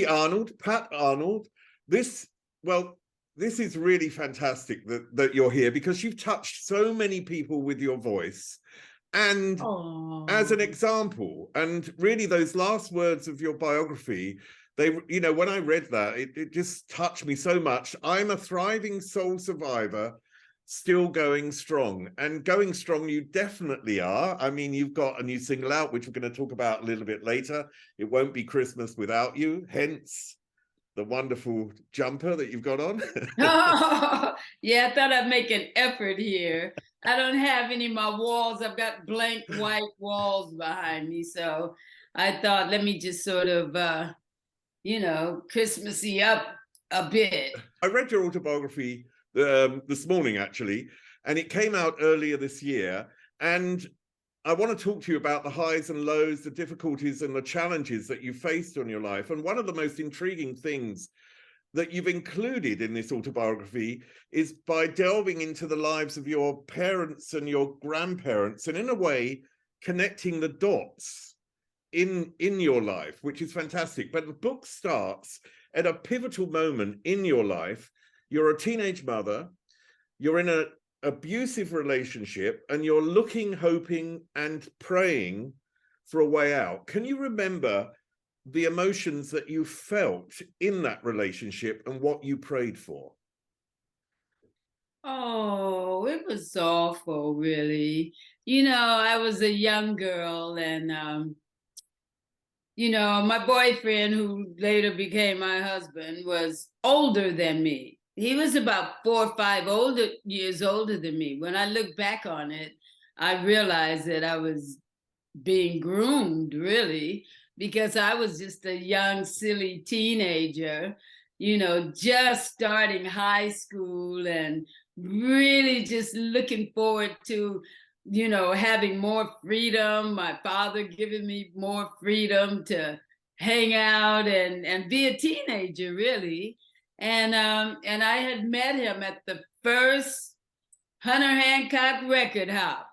Patty Arnold, Pat Arnold. This, well, this is really fantastic that you're here, because you've touched so many people with your voice. And as an example, and really those last words of your biography, they, you know, when I read that, it just touched me so much. I'm a thriving soul survivor, still going strong. And going strong, you definitely are. I mean, you've got a new single out, which we're going to talk about a little bit later. It Won't Be Christmas Without You, hence the wonderful jumper that you've got on. Oh, yeah, I thought I'd make an effort here. I don't have any of my walls. I've got blank white walls behind me. So I thought, let me just sort of, Christmassy up a bit. I read your autobiography this morning, actually, and it came out earlier this year. And I want to talk to you about the highs and lows, the difficulties and the challenges that you faced on your life. And one of the most intriguing things that you've included in this autobiography is by delving into the lives of your parents and your grandparents, and in a way, connecting the dots in your life, which is fantastic. But the book starts at a pivotal moment in your life. You're a teenage mother, you're in an abusive relationship, and you're looking, hoping, and praying for a way out. Can you remember the emotions that you felt in that relationship and what you prayed for? Oh, it was awful, really. I was a young girl, and my boyfriend, who later became my husband, was older than me. He was about 4 or 5 years older than me. When I look back on it, I realized that I was being groomed, really, because I was just a young, silly teenager, just starting high school and really just looking forward to, having more freedom. My father giving me more freedom to hang out and be a teenager, really. And I had met him at the first Hunter Hancock record hop,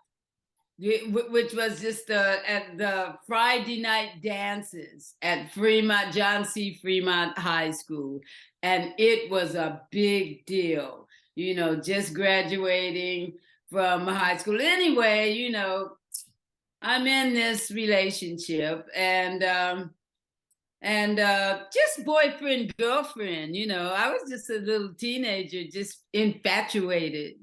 which was just at the Friday night dances at Fremont, John C. Fremont High School. And it was a big deal, just graduating from high school. Anyway, I'm in this relationship, and just boyfriend, girlfriend, I was just a little teenager, just infatuated,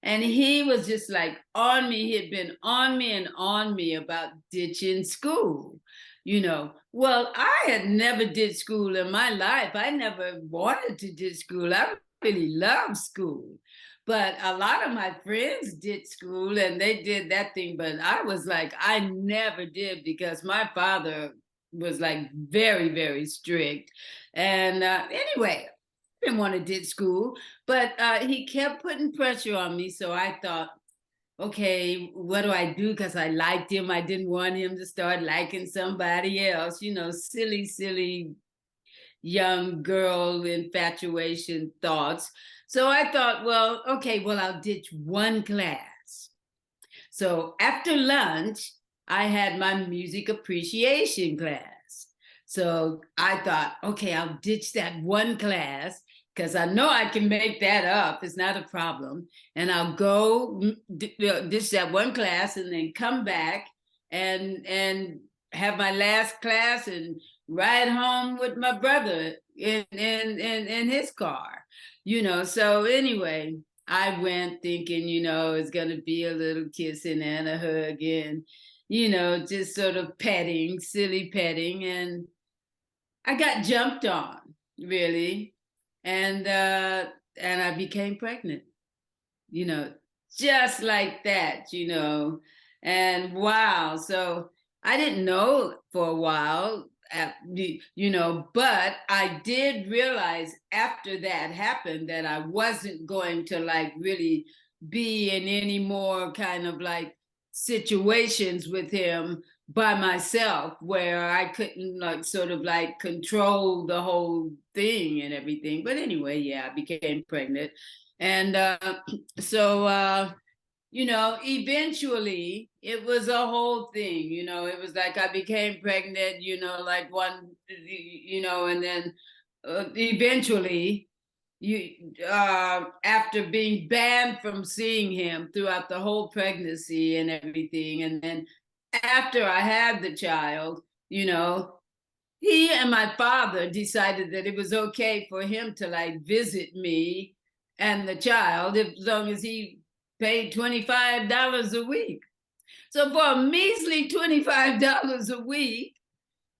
and he was just like on me. He had been on me and on me about ditching school, Well, I had never did school in my life. I never wanted to ditch school. I really loved school. But a lot of my friends did school and they did that thing. But I was like, I never did, because my father was like very, very strict. And anyway, I didn't want to ditch school, but he kept putting pressure on me. So I thought, okay, what do I do? Because I liked him. I didn't want him to start liking somebody else, silly, silly young girl infatuation thoughts. So I thought, well, okay, well, I'll ditch one class. So after lunch, I had my music appreciation class. So I thought, okay, I'll ditch that one class because I know I can make that up. It's not a problem. And I'll go ditch that one class and then come back and have my last class and ride home with my brother in his car, So anyway, I went thinking, it's going to be a little kissing and a hug and, just sort of petting, silly petting. And I got jumped on, really. And I became pregnant, just like that, And wow, so I didn't know for a while, but I did realize after that happened that I wasn't going to like really be in any more kind of like situations with him by myself where I couldn't like sort of like control the whole thing and everything. But anyway, yeah, I became pregnant. And so eventually it was a whole thing, it was like I became pregnant, like one, and then eventually after being banned from seeing him throughout the whole pregnancy and everything, and then after I had the child, he and my father decided that it was okay for him to like visit me and the child as long as he paid $25 a week. So for a measly $25 a week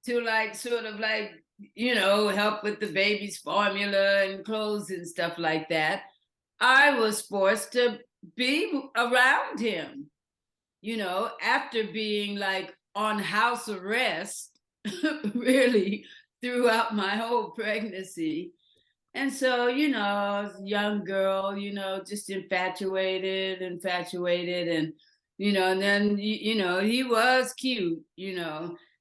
to like sort of like, help with the baby's formula and clothes and stuff like that, I was forced to be around him, after being like on house arrest, really throughout my whole pregnancy. And so, I was a young girl, just infatuated. And, and then, he was cute,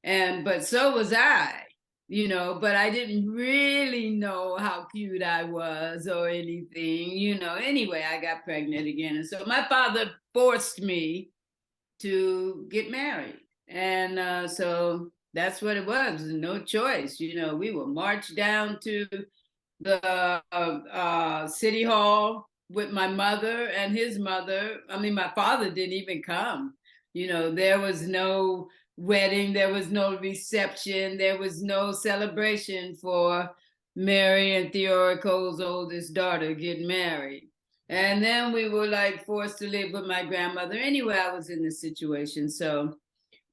but so was I, but I didn't really know how cute I was or anything, Anyway, I got pregnant again. And so my father forced me to get married. And so that's what it was, no choice. We were marched down to the city hall with my mother and his mother. I mean, my father didn't even come. There was no wedding, there was no reception, there was no celebration for Mary and Theorico's oldest daughter getting married. And then we were like forced to live with my grandmother. Anyway, I was in this situation. So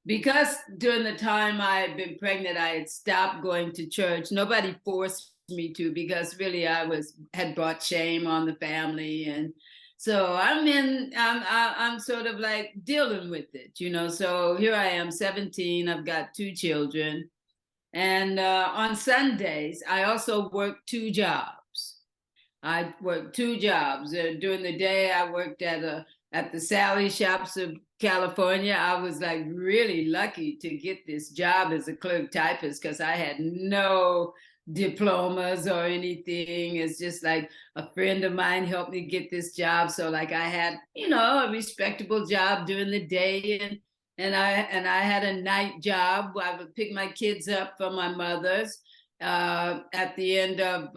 because during the time I had been pregnant, I had stopped going to church. Nobody forced me to, because really I had brought shame on the family. And so I'm sort of like dealing with it, So here I am, 17. I've got 2 children. And on Sundays, I also work 2 jobs. I worked 2 jobs. During the day, I worked at the Sally Shops of California. I was like really lucky to get this job as a clerk typist because I had no diplomas or anything. It's just like a friend of mine helped me get this job. So like I had, a respectable job during the day, and I had a night job. I would pick my kids up from my mother's at the end of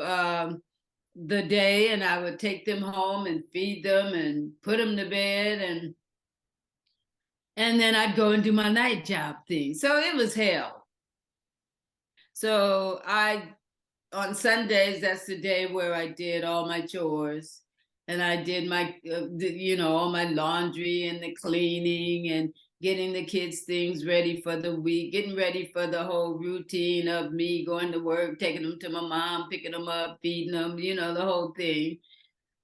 the day, and I would take them home and feed them and put them to bed, and then I'd go and do my night job thing. So it was hell. So on Sundays, that's the day where I did all my chores, and I did my, all my laundry and the cleaning and getting the kids' things ready for the week, getting ready for the whole routine of me going to work, taking them to my mom, picking them up, feeding them, the whole thing.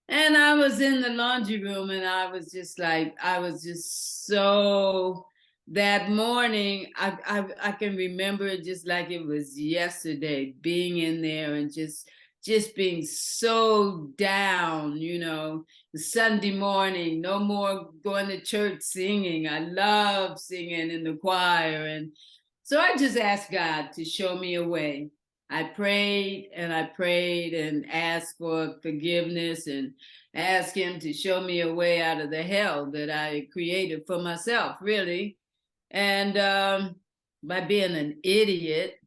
And I was in the laundry room, and I was just so, that morning, I can remember it just like it was yesterday, being in there and just being so down, Sunday morning, no more going to church singing. I love singing in the choir. And so I just asked God to show me a way. I prayed and asked for forgiveness and asked him to show me a way out of the hell that I created for myself, really. And by being an idiot,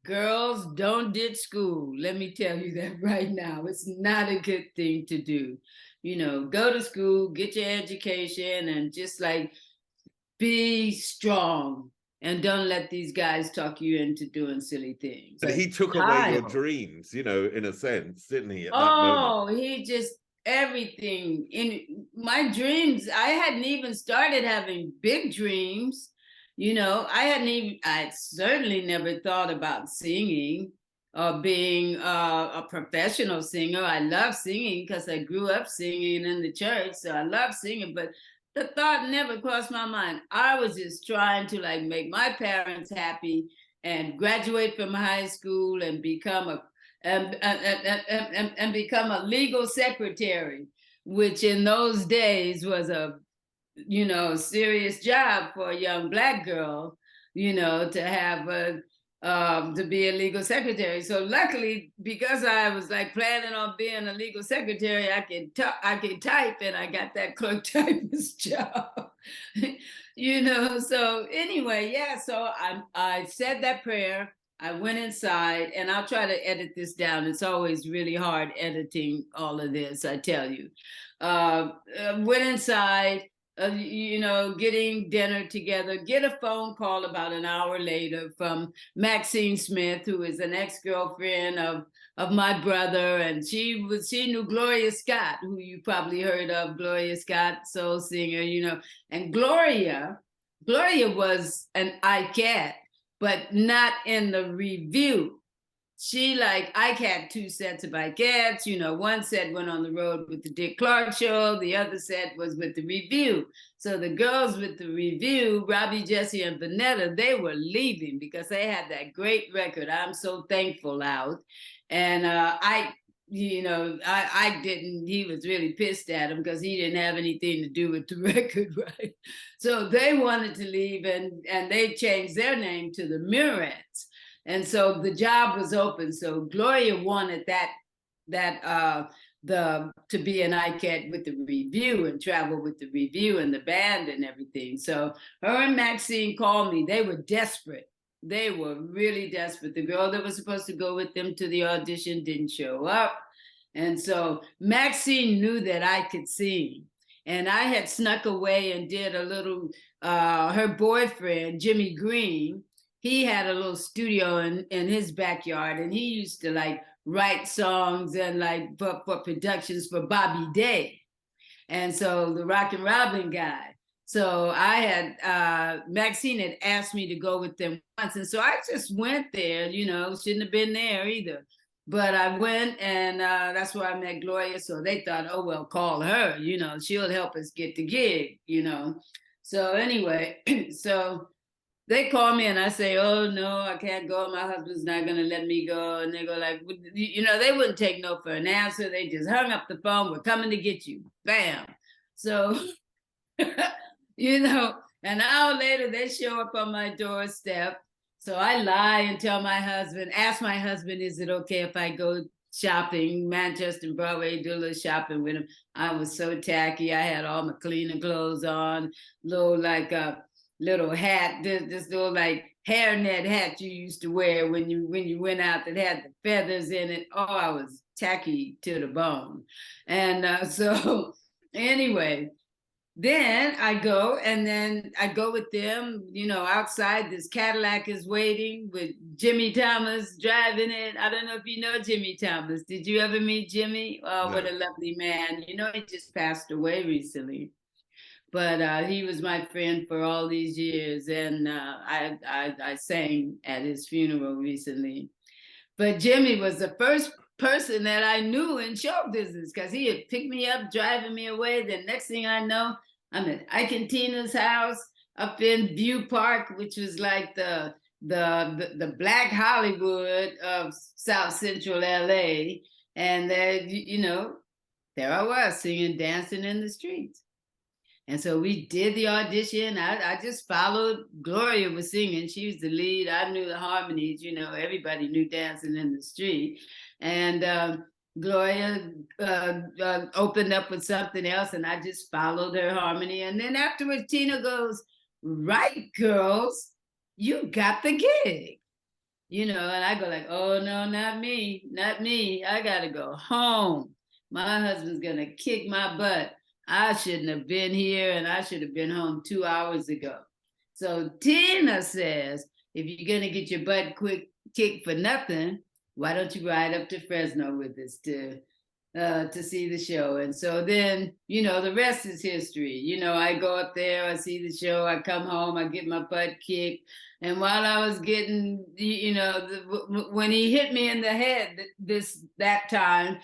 girls, don't ditch school. Let me tell you that right now. It's not a good thing to do. Go to school, get your education, and just like be strong. And don't let these guys talk you into doing silly things. But he took away your dreams, in a sense, didn't he, at that moment? He just, everything. In my dreams, I hadn't even started having big dreams. I certainly never thought about singing or being a professional singer. I love singing because I grew up singing in the church, so I love singing, but the thought never crossed my mind. I was just trying to like make my parents happy and graduate from high school and become a legal secretary, which in those days was a serious job for a young Black girl, to have to be a legal secretary. So luckily, because I was like planning on being a legal secretary, I could type, and I got that clerk typist job. So anyway, yeah, so I said that prayer. I went inside, and I'll try to edit this down. It's always really hard editing all of this, I tell you. Went inside, getting dinner together, get a phone call about an hour later from Maxine Smith, who is an ex-girlfriend of my brother, and she knew Gloria Scott, who you probably heard of, Gloria Scott, soul singer, and Gloria was an Ikette, but not in the review. Ike had 2 sets of Ikettes, one set went on the road with the Dick Clark show, the other set was with the review. So the girls with the review, Robbie, Jesse, and Vanetta, they were leaving because they had that great record, I'm So Thankful, out. And I didn't, he was really pissed at him because he didn't have anything to do with the record, right? So they wanted to leave, and they changed their name to the Murettes. And so the job was open. So Gloria wanted to be an Ikette with the review and travel with the review and the band and everything. So her and Maxine called me. They were desperate. They were really desperate. The girl that was supposed to go with them to the audition didn't show up. And so Maxine knew that I could sing. And I had snuck away and did a little, her boyfriend, Jimmy Green, he had a little studio in his backyard, and he used to write songs and for productions for Bobby Day. And so the Rock and Robin guy. So I had, Maxine had asked me to go with them once. And so I just went there, shouldn't have been there either. But I went, and that's where I met Gloria. So they thought, oh, well, call her, she'll help us get the gig, So anyway, so they call me and I say, oh, no, I can't go. My husband's not going to let me go. And they go they wouldn't take no for an answer. They just hung up the phone. We're coming to get you. Bam. So, an hour later, they show up on my doorstep. So I lie and tell my husband, ask my husband, is it okay if I go shopping, Manchester and Broadway, do a little shopping with him? I was so tacky. I had all my cleaner clothes on, little hat, this little hairnet hat you used to wear when you went out that had the feathers in it. Oh, I was tacky to the bone. And so anyway, then I go with them, outside. This Cadillac is waiting with Jimmy Thomas driving it. I don't know if you know Jimmy Thomas. Did you ever meet Jimmy? Oh, no. What a lovely man. He just passed away recently. But he was my friend for all these years, and I sang at his funeral recently. But Jimmy was the first person that I knew in show business, because he had picked me up, driving me away. The next thing I know, I'm at Ike and Tina's house up in View Park, which was like the Black Hollywood of South Central LA. And there I was singing, dancing in the streets. And so we did the audition. I just followed. Gloria was singing. She was the lead. I knew the harmonies. Everybody knew Dancing in the Street. And Gloria opened up with something else, and I just followed her harmony. And then afterwards, Tina goes, right, girls, you got the gig. And I go oh, no, not me. Not me. I got to go home. My husband's going to kick my butt. I shouldn't have been here, and I should have been home 2 hours ago. So Tina says, if you're going to get your butt kicked for nothing, why don't you ride up to Fresno with us to see the show? And so then, the rest is history. I go up there, I see the show, I come home, I get my butt kicked. And while I was getting, when he hit me in the head that time,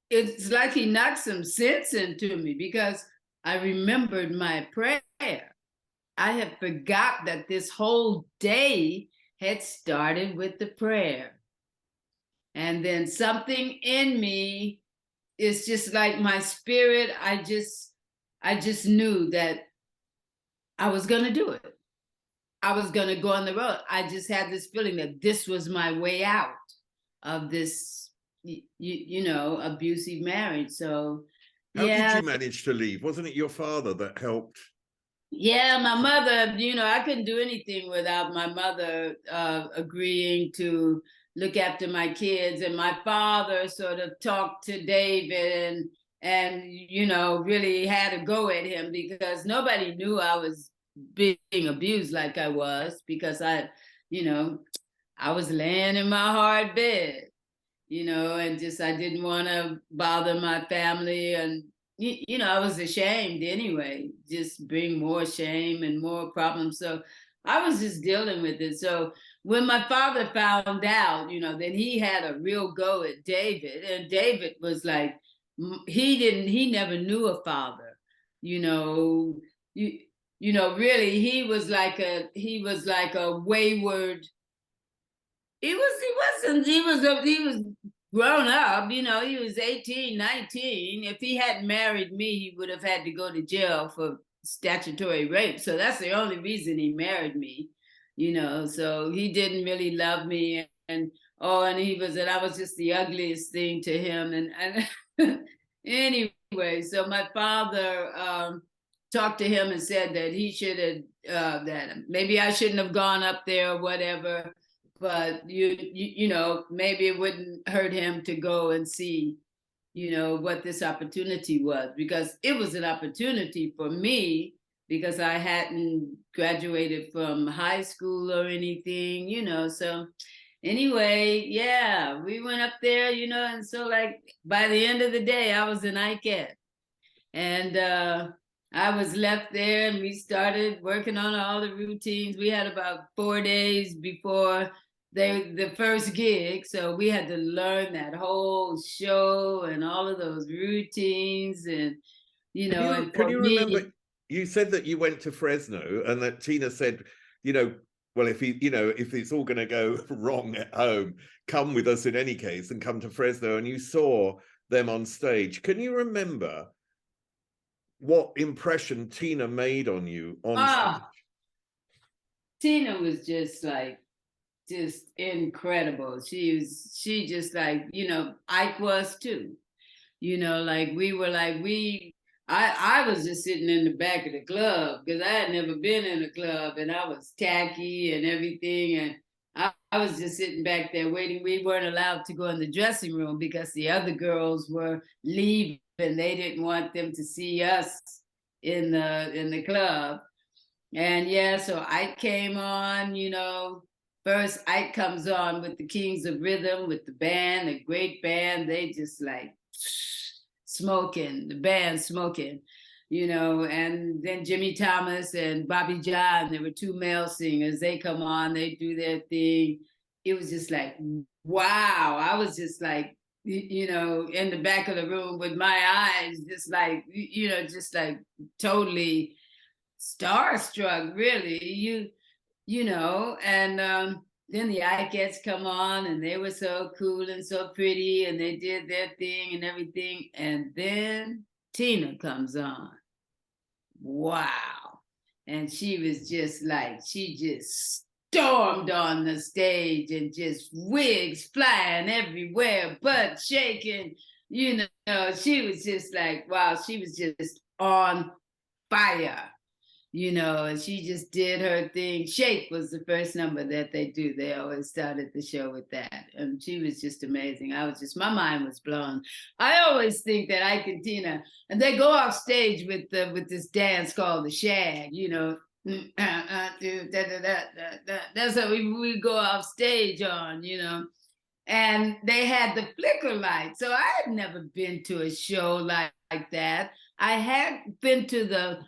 it's like he knocked some sense into me, because I remembered my prayer. I had forgot that this whole day had started with the prayer. And then something in me, it's just like my spirit, I just knew that I was going to do it. I was going to go on the road. I just had this feeling that this was my way out of this, abusive marriage. So, How did yeah. you manage to leave? Wasn't it your father that helped? Yeah, my mother, I couldn't do anything without my mother agreeing to look after my kids. And my father sort of talked to David and really had a go at him because nobody knew I was being abused like I was because I was laying in my hard bed, and just I didn't want to bother my family. And I was ashamed anyway, just bring more shame and more problems. So I was just dealing with it. So when my father found out, then he had a real go at David. And David was like, he never knew a father, really, he was like a wayward. He was grown up, he was 18, 19. If he hadn't married me, he would have had to go to jail for statutory rape. So that's the only reason he married me, so he didn't really love me. And I was just the ugliest thing to him. And anyway, so my father talked to him and said that he should have, that maybe I shouldn't have gone up there or whatever. But maybe it wouldn't hurt him to go and see, what this opportunity was, because it was an opportunity for me because I hadn't graduated from high school or anything, So anyway, yeah, we went up there, and so like by the end of the day, I was in Ikette. And I was left there and we started working on all the routines. We had about 4 days before the first gig. So we had to learn that whole show and all of those routines. And, and Can for you me, remember, you said that you went to Fresno and that Tina said, well, if it's all going to go wrong at home, come with us in any case and come to Fresno, and you saw them on stage. Can you remember what impression Tina made on you on stage? Tina was just incredible. She just like, Ike was too, I was just sitting in the back of the club because I had never been in a club and I was tacky and everything. And I was just sitting back there waiting. We weren't allowed to go in the dressing room because the other girls were leaving. They didn't want them to see us in the club. And yeah, so Ike came on, First, Ike comes on with the Kings of Rhythm, with the band, a great band. They just like smoking, the band smoking, and then Jimmy Thomas and Bobby John, there were two male singers. They come on, they do their thing. It was just like, wow. I was just like, in the back of the room with my eyes, just like, just like totally starstruck, really. And then the Ikettes come on and they were so cool and so pretty and they did their thing and everything. And then Tina comes on. Wow. And she was just like, she just stormed on the stage and just wigs flying everywhere, butt shaking. She was just like, wow, she was just on fire. And she just did her thing. Shake was the first number that they do. They always started the show with that. And she was just amazing. My mind was blown. I always think that Ike and Tina, and they go off stage with this dance called the shag, That's how we go off stage on, And they had the flicker light. So I had never been to a show like that. I had been to the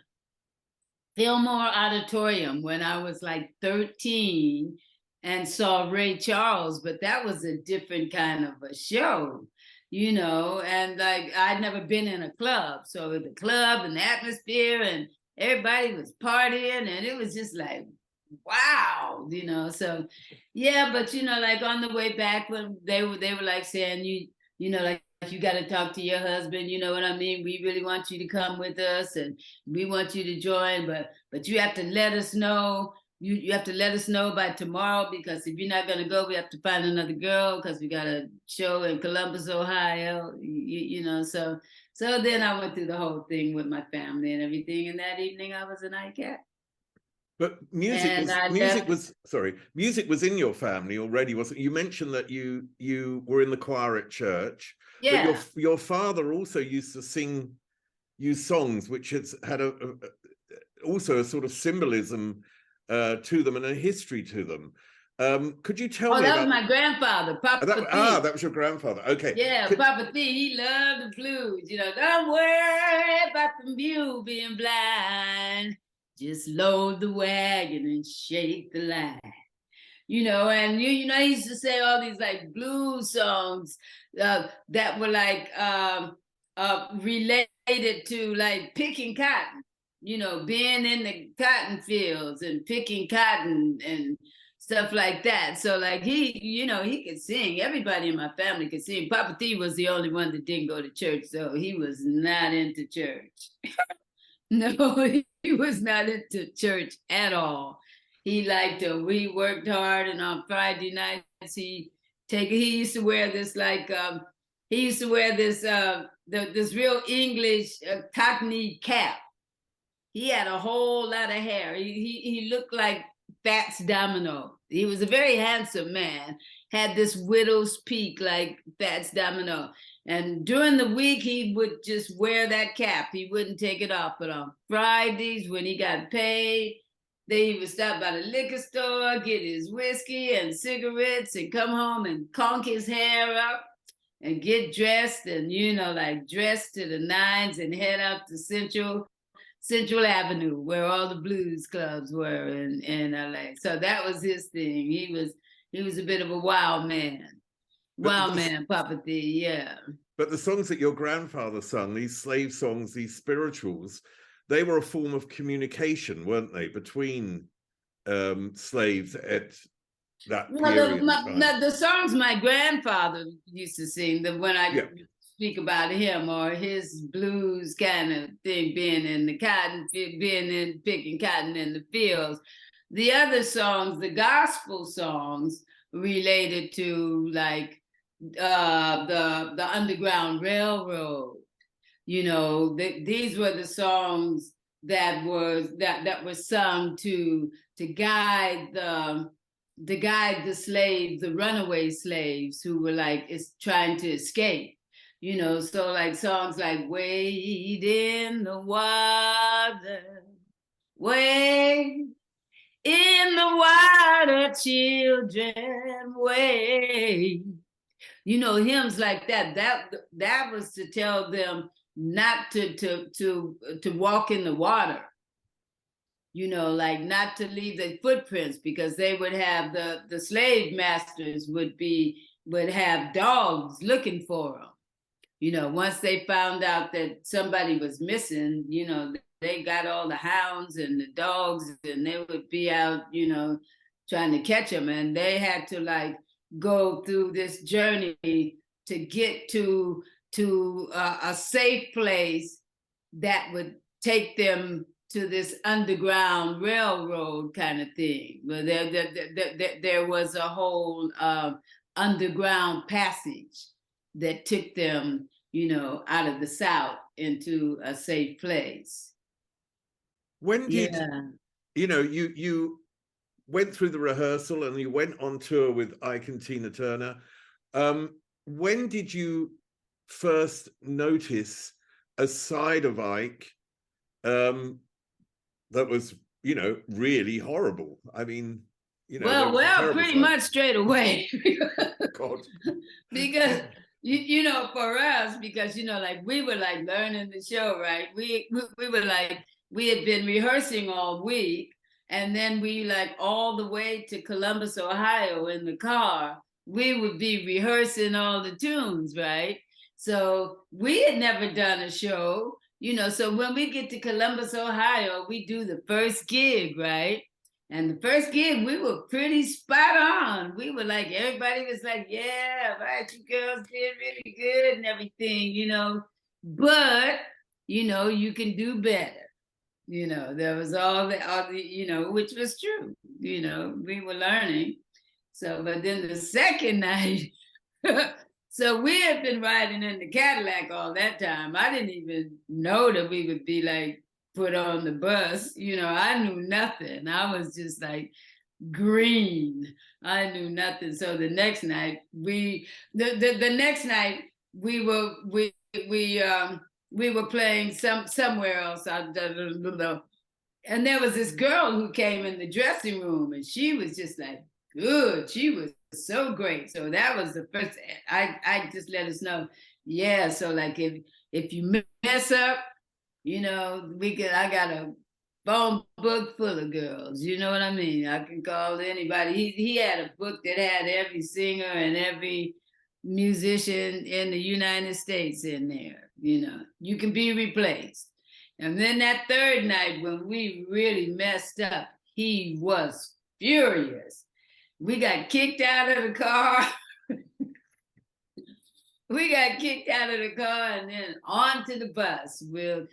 Fillmore Auditorium when I was like 13 and saw Ray Charles, but that was a different kind of a show, and like I'd never been in a club. So the club and the atmosphere and everybody was partying and it was just like, wow, so yeah, but like on the way back when they were like saying, like, you got to talk to your husband, you know what I mean? We really want you to come with us and we want you to join, but you have to let us know you have to let us know by tomorrow, because if you're not going to go, we have to find another girl because we got a show in Columbus, Ohio. You know, so then I went through the whole thing with my family and everything. And that evening I was an Ikette. But music was in your family already, wasn't it? You mentioned that you were in the choir at church, yeah. but your father also used to sing you songs which had also a sort of symbolism to them and a history to them. Could you tell me that about was my grandfather, Papa T. that was your grandfather. Okay. Yeah, Papa T, he loved the blues. You know, don't worry about the mule being blind. Just load the wagon and shake the line. You know, and you know, he used to say all these like blues songs that were like related to like picking cotton, you know, being in the cotton fields and picking cotton and stuff like that. So like he, you know, he could sing. Everybody in my family could sing. Papa T was the only one that didn't go to church, so he was not into church. No, he was not into church at all. He liked to, we worked hard, and on Friday nights he used to wear this like he used to wear this this real English cottony cap. He had a whole lot of hair. He looked like Fats Domino. He was a very handsome man, had this widow's peak like Fats Domino. And during the week, he would just wear that cap. He wouldn't take it off. But on Fridays, when he got paid, he would stop by the liquor store, get his whiskey and cigarettes, and come home and conk his hair up and get dressed, and, you know, like dressed to the nines, and head up to Central Avenue, where all the blues clubs were in LA. So that was his thing. He was a bit of a wild man. Wow, man, Papa T, yeah. But the songs that your grandfather sung, these slave songs, these spirituals, they were a form of communication, weren't they, between slaves at that period? The songs my grandfather used to sing, when I speak about him, or his blues kind of thing, being in the cotton, picking cotton in the fields. The other songs, the gospel songs, related to like the Underground Railroad. You know, these were the songs that were sung to guide the slaves, the runaway slaves who were like trying to escape. You know, so like songs like "Wade in the Water," "Wade in the water, children, wade." You know, hymns like that. That was to tell them not to walk in the water. You know, like not to leave their footprints, because they would have the slave masters would have dogs looking for them. You know, once they found out that somebody was missing, you know, they got all the hounds and the dogs, and they would be out, you know, trying to catch them. And they had to like go through this journey to get to a safe place that would take them to this underground railroad kind of thing. But there was a whole underground passage that took them, you know, out of the South into a safe place. When did you know, you went through the rehearsal and you went on tour with Ike and Tina Turner? When did you first notice a side of Ike that was, you know, really horrible? I mean, you know, well, pretty much straight away. God. Because you know, for us, because, you know, like we were like learning the show, right? We were like, we had been rehearsing all week, and then we like all the way to Columbus, Ohio in the car, we would be rehearsing all the tunes, right? So we had never done a show, you know, so when we get to Columbus, Ohio, we do the first gig, right? And the first gig, we were pretty spot on. We were like, everybody was like, yeah, right, you girls did really good and everything, you know. But, you know, you can do better. You know, there was all the, you know, which was true. You know, we were learning. So, but then the second night, so we had been riding in the Cadillac all that time. I didn't even know that we would be like put on the bus. You know, I knew nothing. I was just like green. I knew nothing. So the next night the next night we were playing somewhere else. And there was this girl who came in the dressing room, and she was just like good. She was so great. So that was the first. I just let us know. Yeah. So like if you mess up, you know, I got a phone book full of girls. You know what I mean? I can call anybody. He had a book that had every singer and every musician in the United States in there. You know, you can be replaced. And then that third night when we really messed up, he was furious. We got kicked out of the car. We got kicked out of the car and then onto the bus. Well,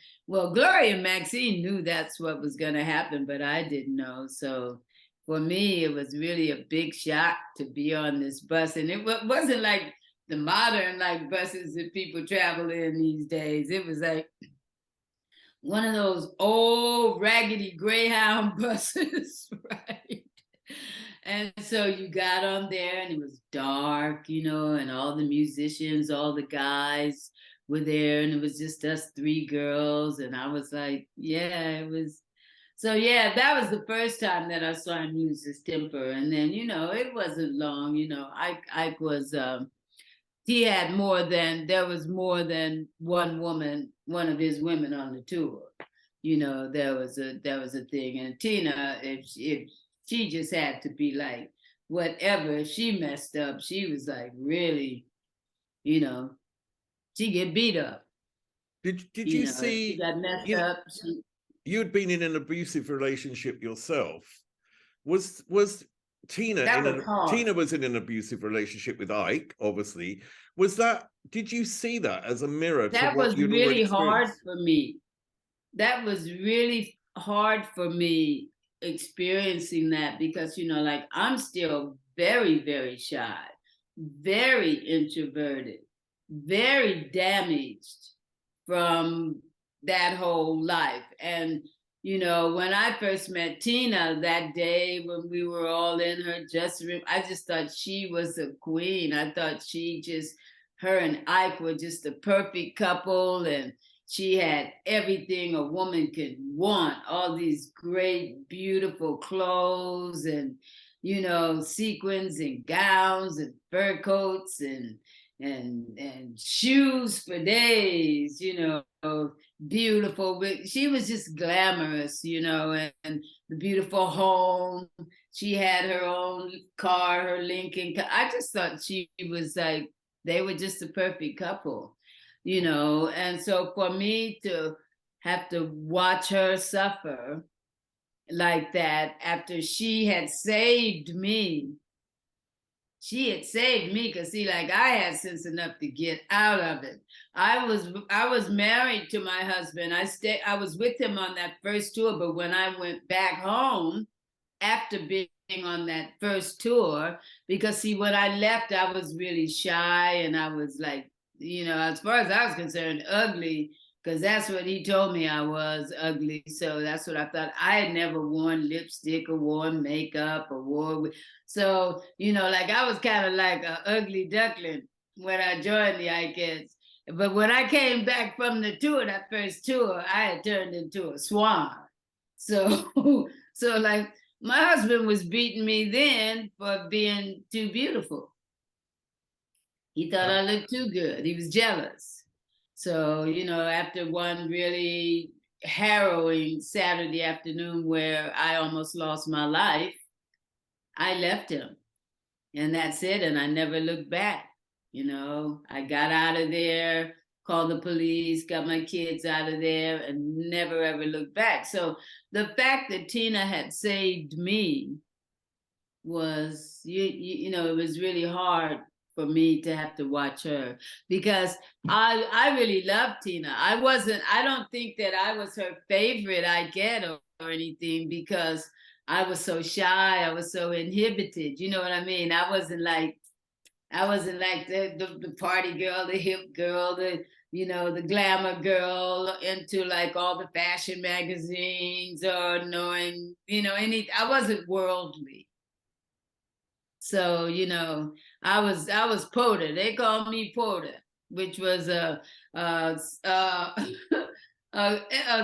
Gloria and Maxine knew that's what was going to happen, but I didn't know. So for me, it was really a big shock to be on this bus. And it wasn't like the modern like buses that people travel in these days. It was like one of those old raggedy Greyhound buses, right? And so you got on there and it was dark, you know, and all the musicians, all the guys were there, and it was just us three girls. And I was like, yeah, it was. So yeah, that was the first time that I saw him use his temper. And then, you know, it wasn't long, you know, Ike was, he had there was more than one woman, one of his women on the tour. You know, there was a thing. And Tina, if she just had to be like, whatever. If she messed up, she was like really, you know, she get beat up. Did you see? She got messed up. You'd been in an abusive relationship yourself. Was Tina Tina was in an abusive relationship with Ike, obviously. Did you see that as a mirror to what you'd already experienced? That was really hard for me. That was really hard for me experiencing that, because, you know, like I'm still very, very shy, very introverted, very damaged from that whole life. And, you know, when I first met Tina that day when we were all in her dressing room, I just thought she was a queen. I thought her and Ike were just a perfect couple, and she had everything a woman could want, all these great, beautiful clothes and, you know, sequins and gowns and fur coats and shoes for days, you know, beautiful. But she was just glamorous, you know, and the beautiful home. She had her own car, her Lincoln car. I just thought she was like, they were just a perfect couple, you know. And so for me to have to watch her suffer like that after she had saved me, because see, like I had sense enough to get out of it. I was married to my husband. I was with him on that first tour, but when I went back home after being on that first tour, because see, when I left, I was really shy, and I was like, you know, as far as I was concerned, ugly, because that's what he told me I was, ugly. So that's what I thought. I had never worn lipstick or worn makeup or so, you know, like I was kind of like an ugly duckling when I joined the Ikettes. But when I came back from the tour, that first tour, I had turned into a swan. So, so like my husband was beating me then for being too beautiful. He thought I looked too good. He was jealous. So, you know, after one really harrowing Saturday afternoon where I almost lost my life, I left him. And that's it. And I never looked back. You know, I got out of there, called the police, got my kids out of there, and never ever looked back. So the fact that Tina had saved me was, you know, it was really hard for me to have to watch her, because I really love Tina. I don't think that I was her favorite Ikette or anything, because I was so shy, I was so inhibited. You know what I mean? I wasn't like the party girl, the hip girl, the glamour girl into like all the fashion magazines, or knowing, I wasn't worldly. So, I was Porter. They called me Porter, which was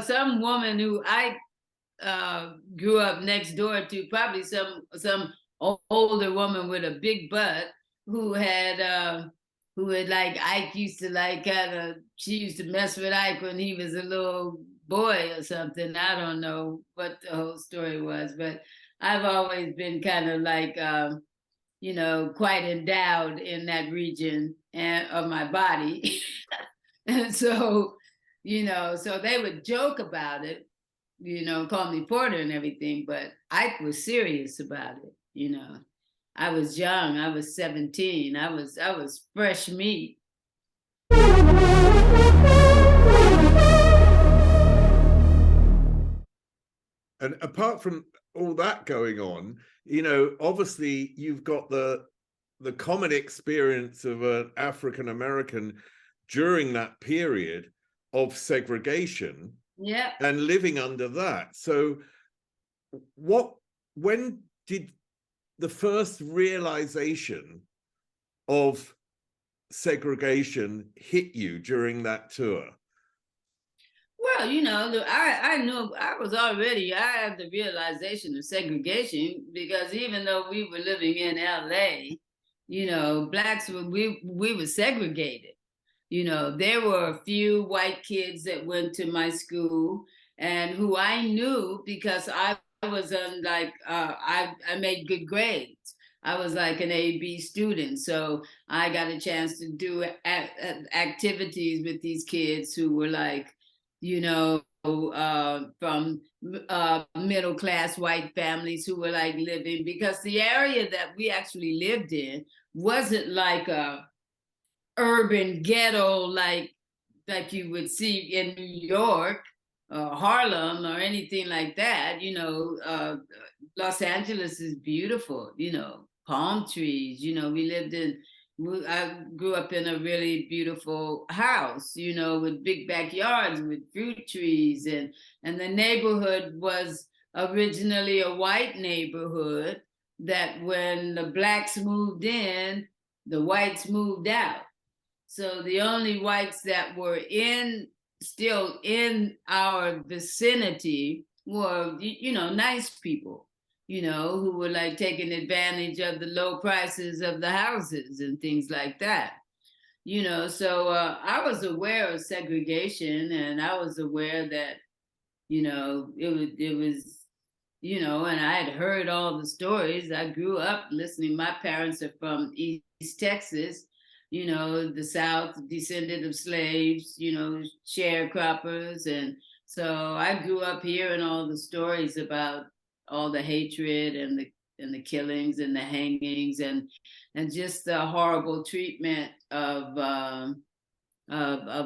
some woman who I grew up next door to, probably some older woman with a big butt, who had like Ike used to like she used to mess with Ike when he was a little boy or something. I don't know what the whole story was, but I've always been kind of like quite endowed in that region of my body. And so, so they would joke about it, call me Porter and everything, but Ike was serious about it. I was young, I was 17, I was fresh meat. And apart from all that going on, obviously you've got the common experience of an African American during that period of segregation, Yeah. and living under that. So when did the first realization of segregation hit you during that tour? Well, I knew I had the realization of segregation, because even though we were living in LA, blacks we were segregated. There were a few white kids that went to my school, and who I knew because I was on I made good grades. I was like an A-B student, so I got a chance to do activities with these kids who were like, from middle class white families who were like living, because the area that we actually lived in wasn't like a urban ghetto like you would see in New York or Harlem or anything like that. Los Angeles is beautiful, palm trees. I grew up in a really beautiful house, with big backyards with fruit trees, and the neighborhood was originally a white neighborhood that when the blacks moved in, the whites moved out. So the only whites that were still in our vicinity were, nice people, who were like taking advantage of the low prices of the houses and things like that. So I was aware of segregation, and I was aware that, it was, and I had heard all the stories. I grew up listening. My parents are from East Texas, the South, descended of slaves, sharecroppers. And so I grew up hearing all the stories about all the hatred and the killings and the hangings and just the horrible treatment of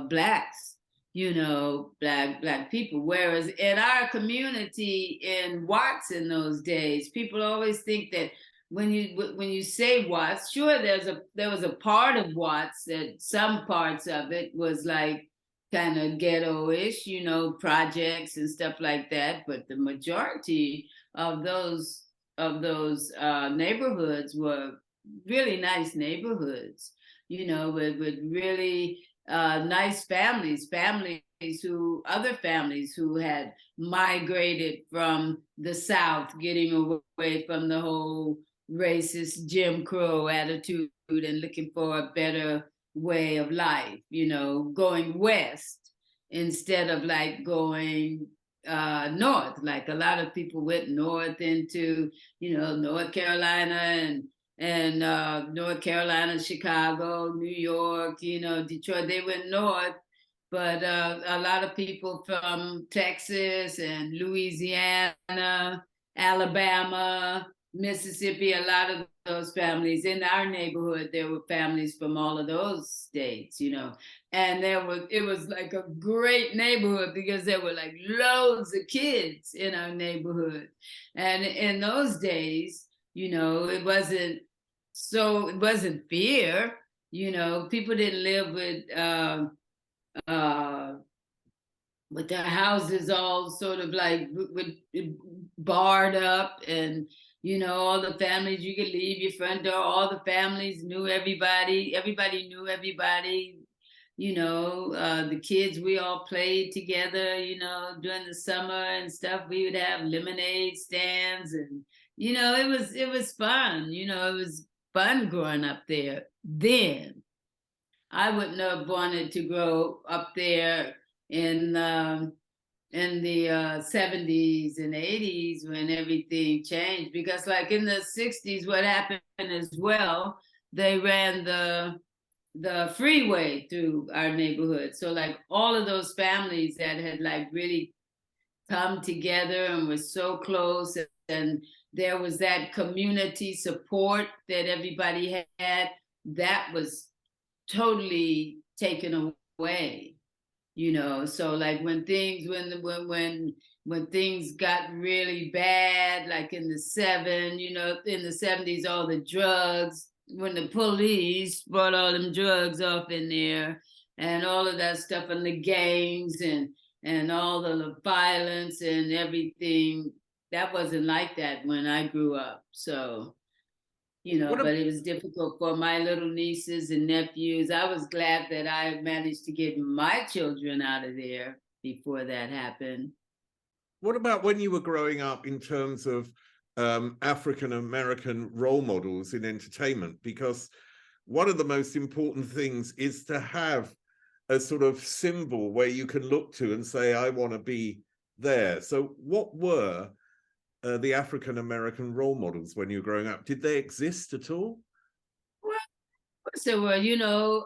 blacks, black people. Whereas in our community in Watts in those days, people always think that when you say Watts, sure, there was a part of Watts that some parts of it was like kind of ghetto-ish, projects and stuff like that. But the majority of those neighborhoods were really nice neighborhoods, with really nice families other families who had migrated from the South, getting away from the whole racist Jim Crow attitude and looking for a better way of life, going west instead of like going north. Like a lot of people went north into, North Carolina and North Carolina, Chicago, New York, Detroit. They went north, but a lot of people from Texas and Louisiana, Alabama, Mississippi, a lot of those families in our neighborhood, there were families from all of those states, you know, and it was like a great neighborhood because there were like loads of kids in our neighborhood. And in those days, you know, it wasn't fear, you know, people didn't live with their houses all sort of like with barred up, and you know, all the families, you could leave your front door, all the families knew everybody, everybody knew everybody, you know. The kids, we all played together, you know, during the summer and stuff. We would have lemonade stands, and you know, it was fun, you know, it was fun growing up there. Then I wouldn't have wanted to grow up there in the 70s and 80s when everything changed, because like in the 60s, what happened as well, they ran the freeway through our neighborhood. So like all of those families that had like really come together and were so close, and there was that community support that everybody had, that was totally taken away, you know. So like when things when things got really bad, like in the in the 70s, all the drugs, when the police brought all them drugs off in there and all of that stuff, and the gangs and all the violence and everything, that wasn't like that when I grew up. So you know, but it was difficult for my little nieces and nephews. I was glad that I managed to get my children out of there before that happened. What about when you were growing up in terms of African-American role models in entertainment? Because one of the most important things is to have a sort of symbol where you can look to and say, I want to be there. So what were the African-American role models when you were growing up? Did they exist at all? Well, so well, you know,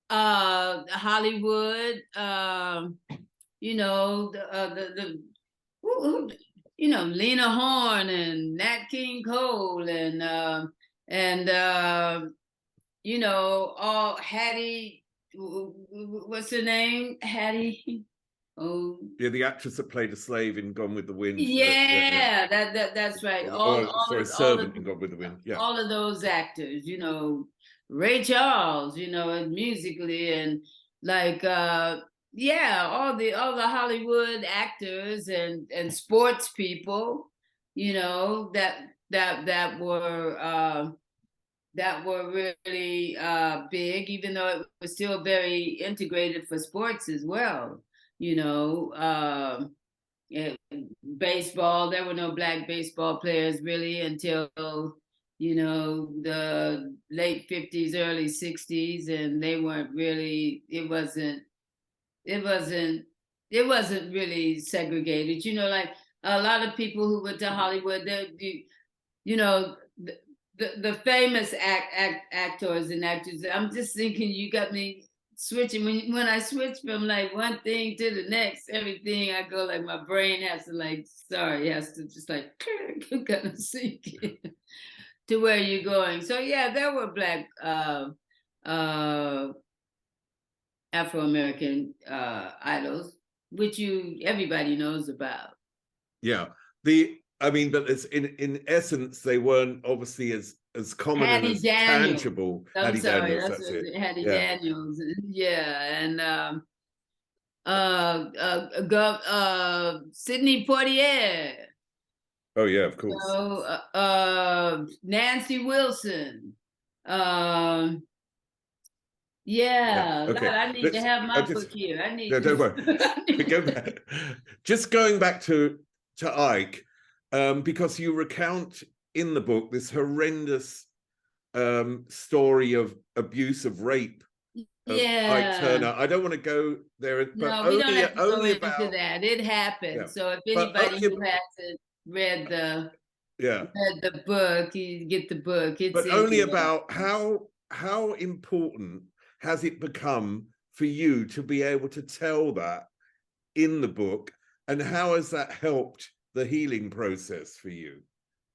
Hollywood, you know, you know, Lena Horne and Nat King Cole and you know, all Hattie, what's her name? Hattie. Oh, yeah, the actress that played a slave in Gone with the Wind. Yeah, that's right. Servant in Gone with the Wind. Yeah, all of those actors, you know, Ray Charles, you know, musically, and like yeah, all the Hollywood actors and sports people, you know, that were really big, even though it was still very integrated for sports as well, you know. Baseball, there were no black baseball players really until, you know, the late 50s, early 60s, and they weren't really, it wasn't really segregated, you know. Like a lot of people who went to Hollywood, you know, the famous actors and actors. I'm just thinking, you got me switching. When I switch from like one thing to the next, everything I go, like my brain has to like, has to just like kind of sink in to where you're going. So yeah, there were black Afro-American idols, which everybody knows about. Yeah. I mean, but it's in essence, they weren't obviously as common and as tangible. Hattie Daniels, that's it. Hattie Daniels, yeah, and Sidney Poitier. Oh yeah, of course. So, Nancy Wilson. Yeah. Okay. God, I need to have my book here. I need. No, don't worry. Go back. Just going back to Ike, because you recount in the book this horrendous story of abuse, of rape of Ike Turner. I don't want to go there, but no, we don't have to go into that. It happened. Yeah. So if anybody who hasn't read the book, you get the book. It's but only about how important has it become for you to be able to tell that in the book, and how has that helped the healing process for you?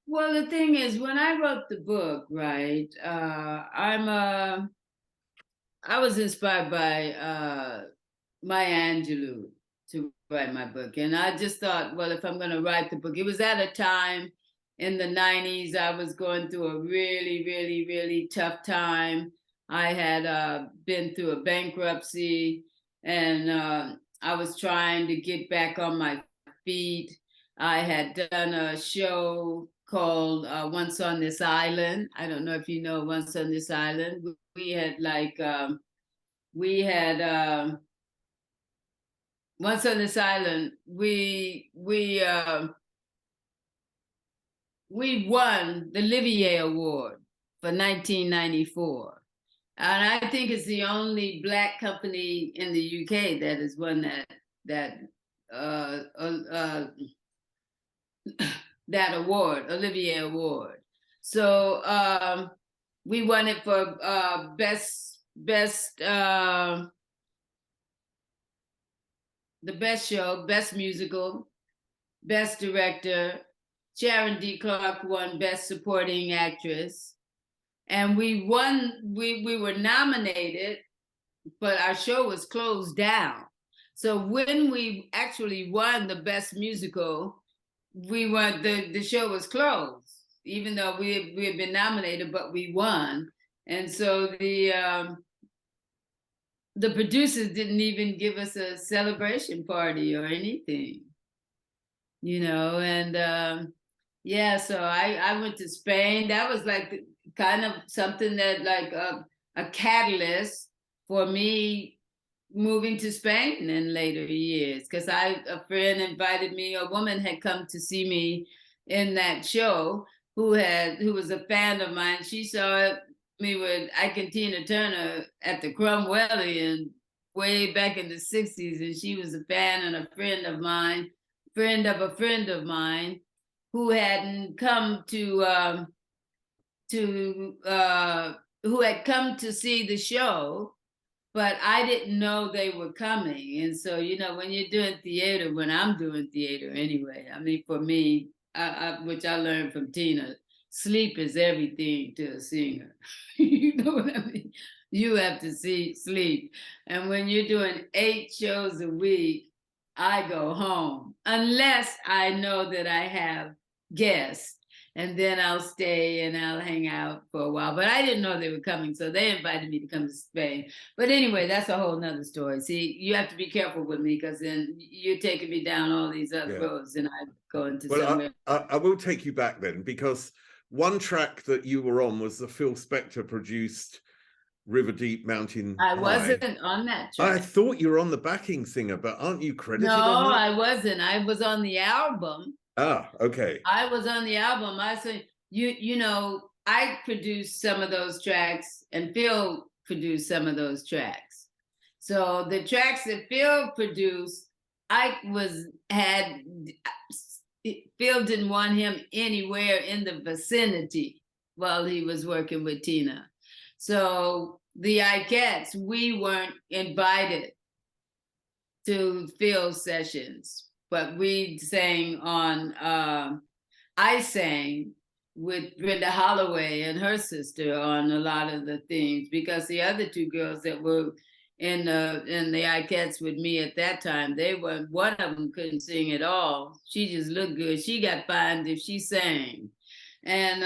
Well, the thing is, when I wrote the book, right, I was inspired by Maya Angelou to write my book. And I just thought, well, if I'm going to write the book, it was at a time in the 90s, I was going through a really, really, really tough time. I had been through a bankruptcy, and I was trying to get back on my feet. I had done a show called Once on This Island. I don't know if you know Once on This Island. We had like, we had Once on This Island, we won the Olivier Award for 1994, and I think it's the only Black company in the UK that has won that that award, Olivier Award. So we won it for the best show, best musical, best director. Sharon D. Clarke won Best Supporting Actress. And we won, we were nominated, but our show was closed down. So when we actually won the Best Musical, the show was closed, even though we had been nominated, but we won. And so the producers didn't even give us a celebration party or anything, and yeah, so I went to Spain. That was like kind of something that like a catalyst for me moving to Spain in later years, because a friend invited me. A woman had come to see me in that show who was a fan of mine. She saw me with Ike Tina Turner at the Cromwellian way back in the 60s, and she was a fan and a friend of mine, friend of a friend of mine, who hadn't come who had come to see the show, but I didn't know they were coming. And so, when you're doing theater, when I'm doing theater anyway, I mean, for me, which I learned from Tina, sleep is everything to a singer. You know what I mean? You have to sleep. And when you're doing 8 shows a week, I go home, unless I know that I have guests, and then I'll stay and I'll hang out for a while. But I didn't know they were coming, so they invited me to come to Spain. But anyway, that's a whole nother story. See, you have to be careful with me, because then you're taking me down all these other roads, and I go into somewhere. I will take you back then, because one track that you were on was the Phil Spector produced River Deep Mountain High. I wasn't on that track. I thought you were on the backing singer, but aren't you credited on that? I wasn't. I was on the album. Ah, okay. I was on the album. I said, I produced some of those tracks, and Phil produced some of those tracks. So the tracks that Phil produced, Phil didn't want him anywhere in the vicinity while he was working with Tina. So the Ikettes, we weren't invited to Phil's sessions, but we sang I sang with Brenda Holloway and her sister on a lot of the things, because the other 2 girls that were in the Ikettes with me at that time, one of them couldn't sing at all. She just looked good. She got fined if she sang. And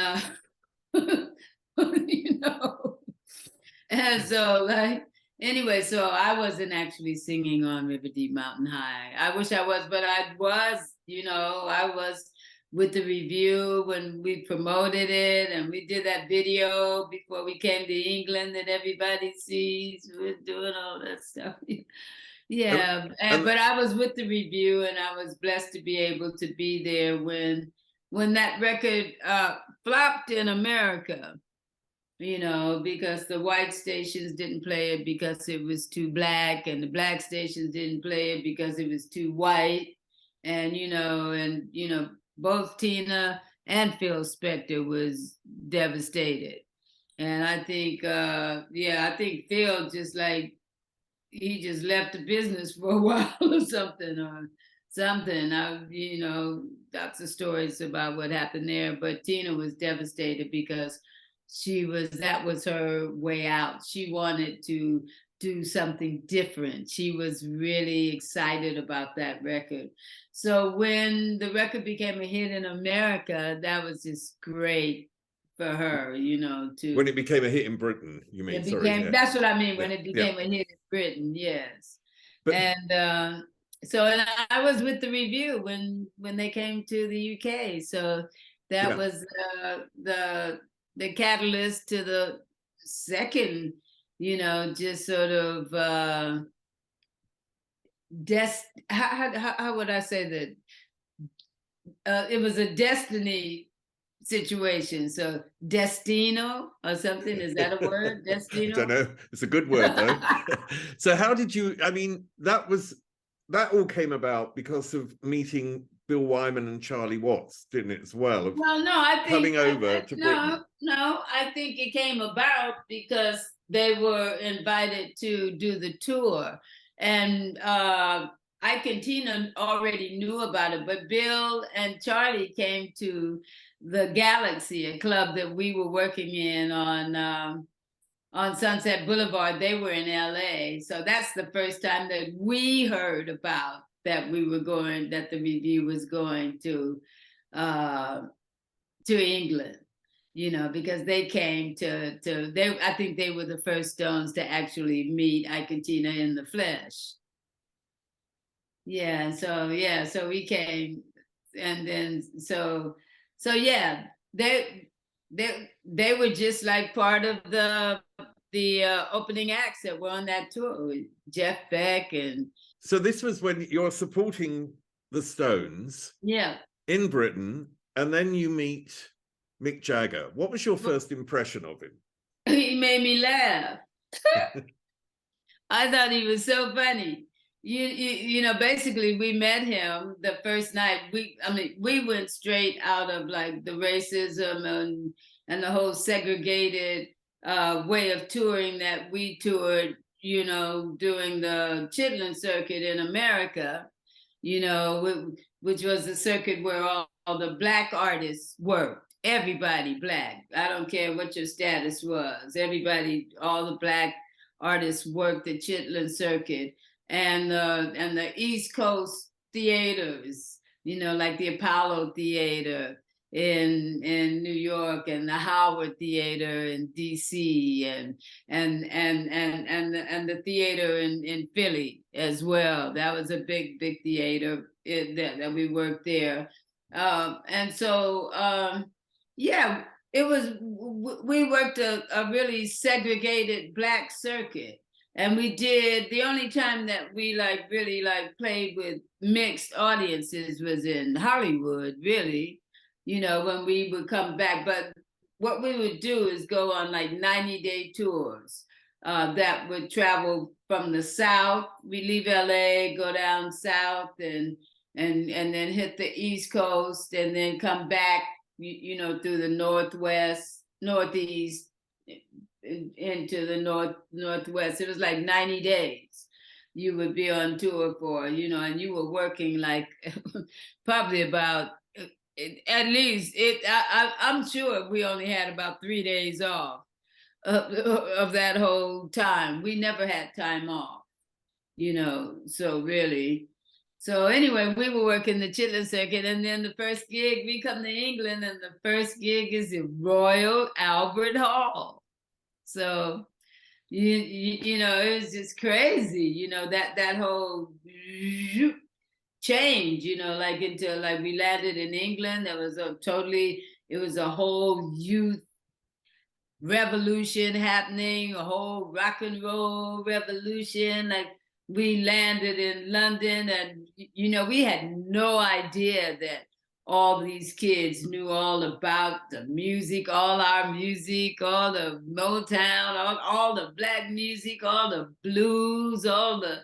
and so anyway, so I wasn't actually singing on River Deep Mountain High. I wish I was, but I was with the review when we promoted it, and we did that video before we came to England that everybody sees. We're doing all that stuff. Yeah, but I was with the review, and I was blessed to be able to be there when that record flopped in America. Because the white stations didn't play it because it was too Black, and the Black stations didn't play it because it was too white. And, both Tina and Phil Spector was devastated. And I think, I think Phil he just left the business for a while or something. something. Lots of stories about what happened there, but Tina was devastated because that was her way out. She wanted to do something different. She was really excited about that record. So when the record became a hit in America, that was just great for her, When it became a hit in Britain, you mean? That's what I mean, when it became a hit in Britain, yes. And I was with the review when they came to the UK. So that was the catalyst to the second, just sort of how would I say that? It was a destiny situation. So destino or something, is that a word? Destino? I don't know. It's a good word though. So how did you, that all came about because of meeting Bill Wyman and Charlie Watts, didn't it, as well? Well, no, I think coming over to Britain. No, I think it came about because they were invited to do the tour, and Ike and Tina already knew about it, but Bill and Charlie came to the Galaxy, a club that we were working in on Sunset Boulevard. They were in LA. So that's the first time that we heard about that the review was going to England, because they came I think they were the first Stones to actually meet Ike and Tina in the flesh. Yeah, so we came, and then so they were just like part of the opening acts that were on that tour with Jeff Beck. And so this was when you're supporting the Stones in Britain, and then you meet Mick Jagger. What was your first impression of him? He made me laugh. I thought he was so funny. Basically we met him the first night. We went straight out of like the racism and the whole segregated way of touring that we toured, doing the Chitlin circuit in America, which was a circuit where all the Black artists worked. Everybody Black. I don't care what your status was. All the Black artists worked the Chitlin circuit. And the East Coast theaters, like the Apollo Theater in New York, and the Howard Theater in DC, and the theater in Philly as well. That was a big theater that we worked there. It was, we worked a really segregated Black circuit. And we did, the only time that we really played with mixed audiences was in Hollywood, really, when we would come back. But what we would do is go on 90-day tours that would travel from the South. We leave LA, go down South, and then hit the East Coast, and then come back, through the Northwest, Northeast, into the Northwest. It was 90 days you would be on tour for, and you were working probably about, at least I'm sure we only had about 3 days off of that whole time. We never had time off, so really. So anyway, we were working the Chitlin circuit, and then the first gig, we come to England, and the first gig is the Royal Albert Hall. So, it was just crazy, that whole change, until we landed in England. It was a whole youth revolution happening, a whole rock and roll revolution. We landed in London, and, we had no idea that all these kids knew all about the music, all our music, all the Motown, all the Black music, all the blues, all the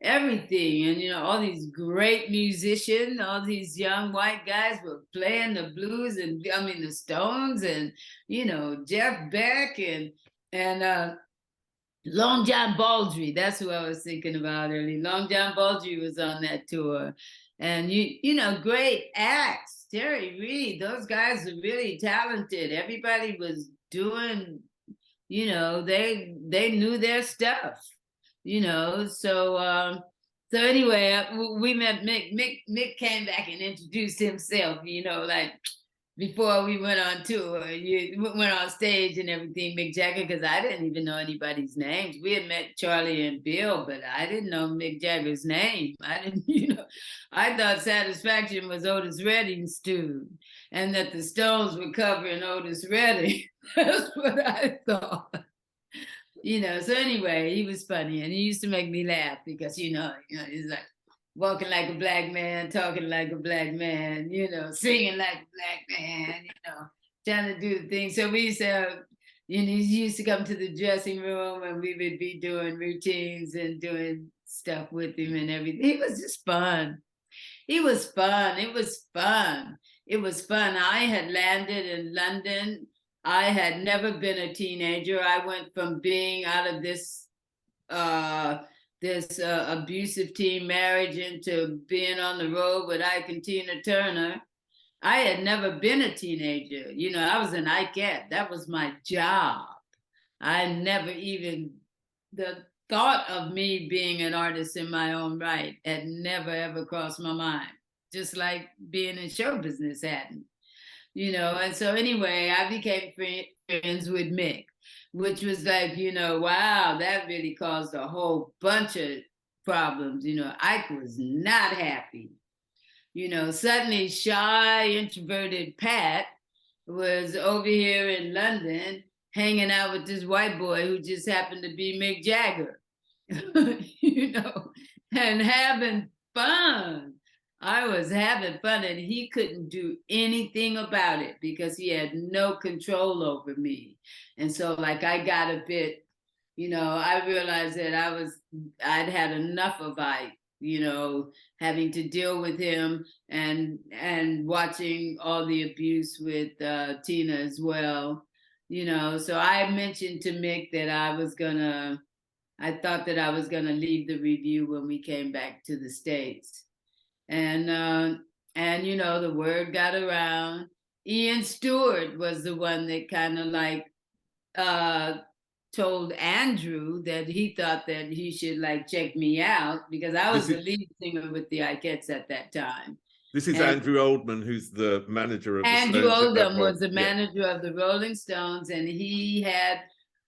everything. And, all these great musicians, all these young white guys were playing the blues, and the Stones, and, Jeff Beck, and Long John Baldry. That's who I was thinking about earlier. Long John Baldry was on that tour. And you know, great acts. Terry Reid, those guys are really talented. Everybody was doing, you know, they knew their stuff, you know. So anyway, we met Mick. Mick came back and introduced himself, you know, like before we went on tour, you went on stage and everything, Mick Jagger, because I didn't even know anybody's names. We had met Charlie and Bill, but I didn't know Mick Jagger's name. I didn't, you know, I thought Satisfaction was Otis Redding's tune and that the Stones were covering Otis Redding. That's what I thought. You know, so anyway, he was funny and he used to make me laugh because, you know, he's like, walking like a black man, talking like a black man, you know, singing like a black man, you know, trying to do the thing. So we used to, you know, he used to come to the dressing room and we would be doing routines and doing stuff with him and everything. It was just fun. It was fun. It was fun. It was fun. I had landed in London. I had never been a teenager. I went from being out of this abusive teen marriage into being on the road with Ike Tina Turner. I had never been a teenager. You know, I was an Ikette. That was my job. I never even, the thought of me being an artist in my own right had never, ever crossed my mind. Just like being in show business hadn't, you know. And so anyway, I became friends with Mick, which was like, you know, wow, that really caused a whole bunch of problems. You know, Ike was not happy. You know, suddenly shy, introverted Pat was over here in London hanging out with this white boy who just happened to be Mick Jagger, you know, and having fun. I was having fun and he couldn't do anything about it because he had no control over me. And so like I got a bit, you know, I realized that I'd had enough of Ike, you know, having to deal with him and watching all the abuse with Tina as well, you know. So I mentioned to Mick that I thought that I was gonna leave the review when we came back to the States. And you know, the word got around. Ian Stewart was the one that kind of like told Andrew that he thought that he should like check me out because I was the lead singer with the Ikettes at that time. This is Andrew Oldham, who's the manager of the Stones. Andrew Oldham was the manager of the Rolling Stones, and he had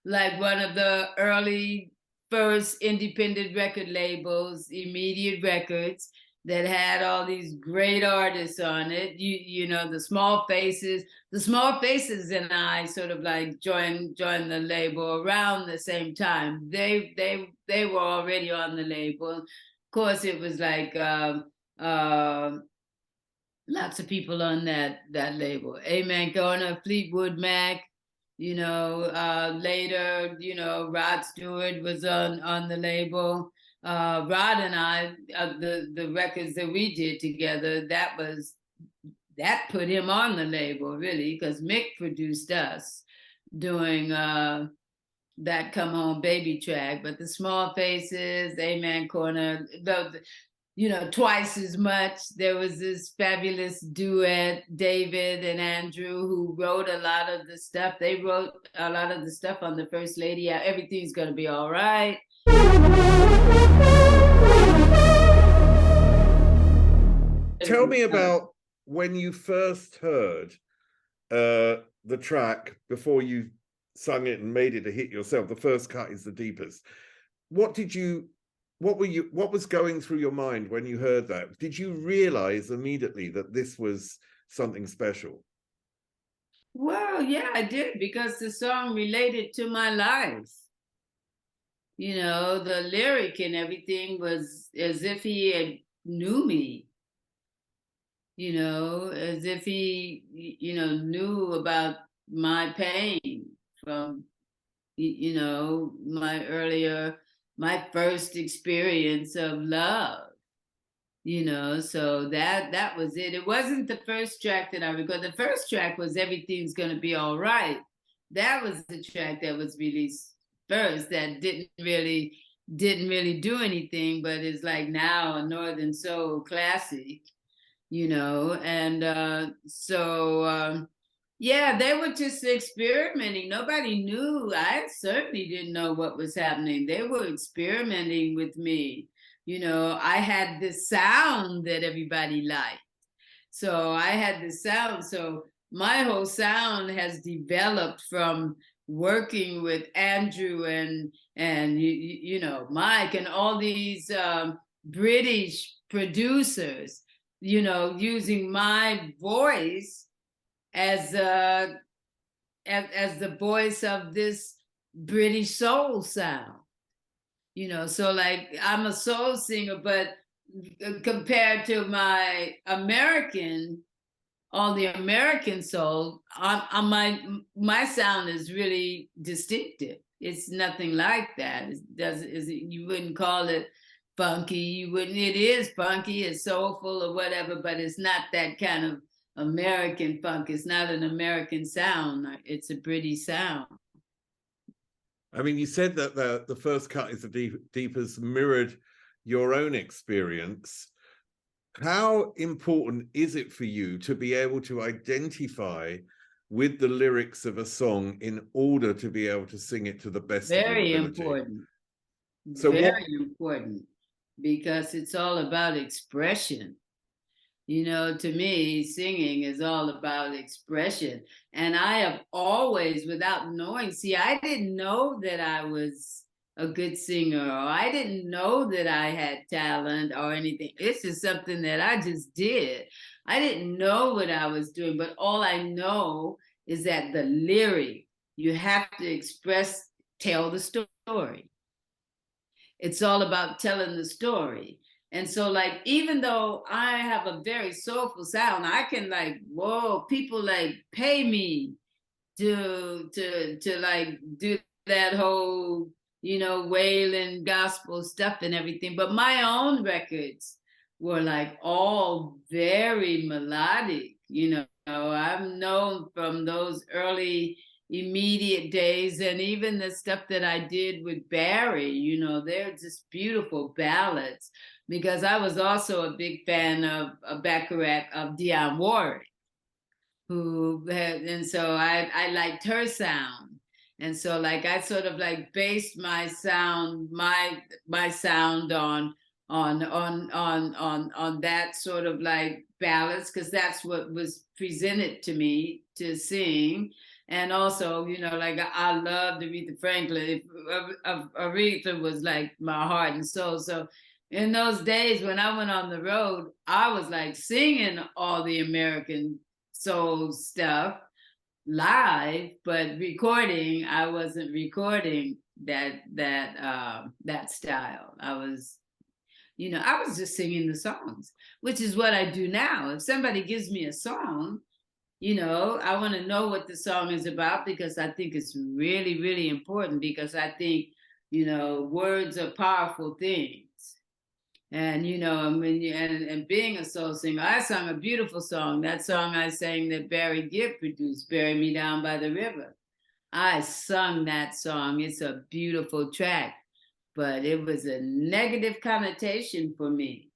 like one of the early first independent record labels, Immediate Records, that had all these great artists on it. You know, the Small Faces and I sort of like joined the label around the same time. They were already on the label. Of course, it was like lots of people on that label. Amen Corner, Fleetwood Mac, you know, later, you know, Rod Stewart was on the label. Rod and I, the records that we did together, that put him on the label really, because Mick produced us doing that Come Home Baby track. But the Small Faces, Amen Corner, you know, twice as much. There was this fabulous duet, David and Andrew, who wrote a lot of the stuff. They wrote a lot of the stuff on the First Lady. Everything's Gonna Be All Right. Tell me about when you first heard the track before you sung it and made it a hit yourself. The first cut is The Deepest. What was going through your mind when you heard that? Did you realize immediately that this was something special? Well, yeah, I did, because the song related to my life. You know, the lyric and everything was as if he had knew me, you know, as if he, you know, knew about my pain from, you know, my first experience of love, you know. So that was it. It wasn't the first track that I recorded. The first track was Everything's Gonna Be All Right. That was the track that was released first, that didn't really didn't really do anything, but it's like now a Northern Soul classic, you know. And yeah, they were just experimenting. Nobody knew. I certainly didn't know what was happening. They were experimenting with me. You know, I had this sound that everybody liked. So I had this sound. So my whole sound has developed from working with Andrew and you know, Mike and all these British producers, you know, using my voice as as the voice of this British soul sound, you know. So like I'm a soul singer, but compared to my American, all the American soul, my sound is really distinctive. It's nothing like that. You wouldn't call it funky. You wouldn't. It is funky. It's soulful or whatever, but it's not that kind of American funk. It's not an American sound. It's a British sound. I mean, you said that the first cut is the deepest mirrored your own experience. How important is it for you to be able to identify with the lyrics of a song in order to be able to sing it to the best of your ability? Important. So very important, because it's all about expression. You know, to me, singing is all about expression. And I have always, without knowing, see, I didn't know that I was a good singer, or I didn't know that I had talent or anything. It's just something that I just did. I didn't know what I was doing, but all I know is that the lyric, you have to express, tell the story. It's all about telling the story. And so, like, even though I have a very soulful sound, I can like, whoa, people like pay me to like do that whole, you know, wailing gospel stuff and everything. But my own records were like all very melodic, you know. I'm known from those early immediate days, and even the stuff that I did with Barry, you know, they're just beautiful ballads, because I was also a big fan of Baccarat, of Dionne Warwick, who had, and so I liked her sound. And so like I sort of like based my sound, my sound on that sort of like ballads, because that's what was presented to me to sing. And also, you know, like I loved Aretha Franklin. Aretha was like my heart and soul. So in those days when I went on the road, I was like singing all the American soul stuff live, but recording, I wasn't recording that style. I was, you know, I was just singing the songs, which is what I do now. If somebody gives me a song, you know, I want to know what the song is about, because I think it's really, really important, because I think, you know, words are powerful things. And, you know, and being a soul singer, I sung a beautiful song. That song I sang that Barry Gibb produced, Bury Me Down by the River. I sung that song. It's a beautiful track, but it was a negative connotation for me,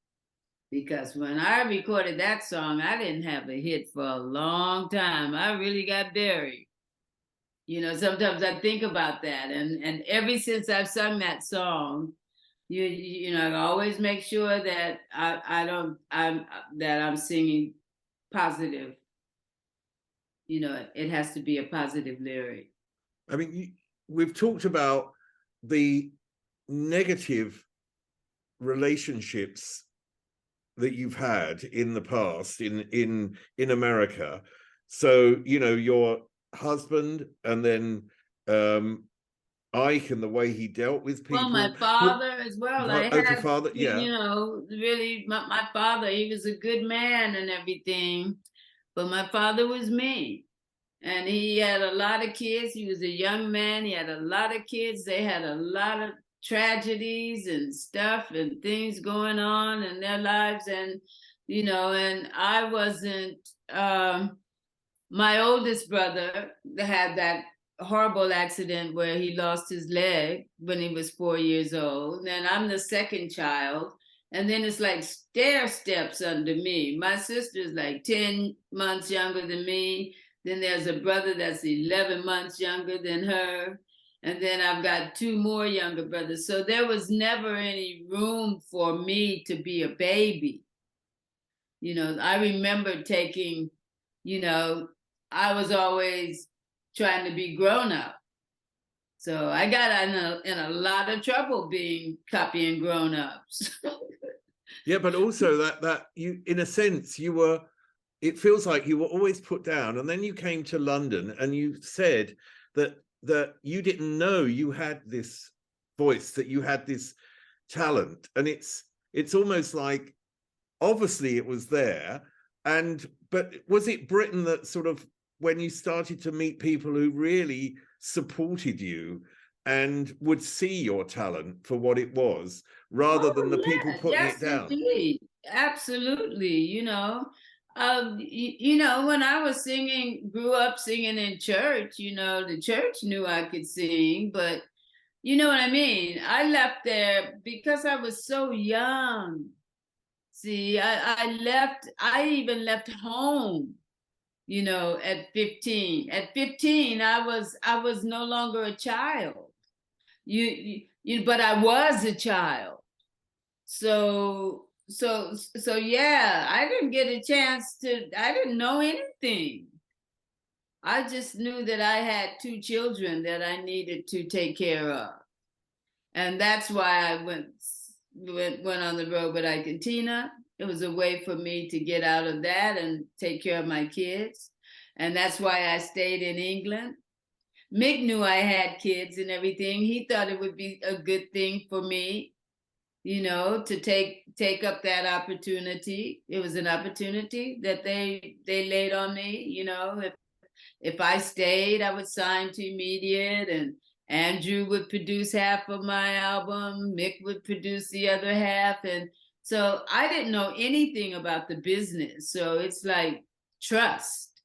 because when I recorded that song, I didn't have a hit for a long time. I really got buried. You know, sometimes I think about that. And ever since I've sung that song, you know, I always make sure that I'm singing positive. You know, it has to be a positive lyric. I mean, we've talked about the negative relationships that you've had in the past in America. So, you know, your husband, and then Ike, and the way he dealt with people. Well, my father as well. I had, father, yeah. You know, really, my father, he was a good man and everything, but my father was mean. And he had a lot of kids. He was a young man. He had a lot of kids. They had a lot of tragedies and stuff and things going on in their lives. And, you know, and I wasn't, my oldest brother had that horrible accident where he lost his leg when he was 4 years old. And I'm the second child. And then it's like stair steps under me. My sister's like 10 months younger than me. Then there's a brother that's 11 months younger than her. And then I've got 2 more younger brothers. So there was never any room for me to be a baby. You know, I remember taking, you know, I was always trying to be grown up. So I got in a lot of trouble being copying grown ups. Yeah, but also that you, in a sense, you were, it feels like you were always put down, and then you came to London and you said that you didn't know you had this voice, that you had this talent, and it's almost like obviously it was there, but was it Britain that sort of, when you started to meet people who really supported you and would see your talent for what it was, rather than the people putting it down? Indeed. Absolutely. You know, when I was grew up singing in church, you know, the church knew I could sing, but you know what I mean? I left there because I was so young. See, I even left home, you know, at 15. At 15, I was no longer a child. But I was a child. So yeah, I didn't get a chance I didn't know anything. I just knew that I had 2 children that I needed to take care of. And that's why I went on the road with Ike Tina. It was a way for me to get out of that and take care of my kids. And that's why I stayed in England. Mick knew I had kids and everything. He thought it would be a good thing for me, you know, to take up that opportunity. It was an opportunity that they laid on me, you know. If I stayed, I would sign to Immediate, and Andrew would produce half of my album, Mick would produce the other half. And so I didn't know anything about the business. So it's like trust.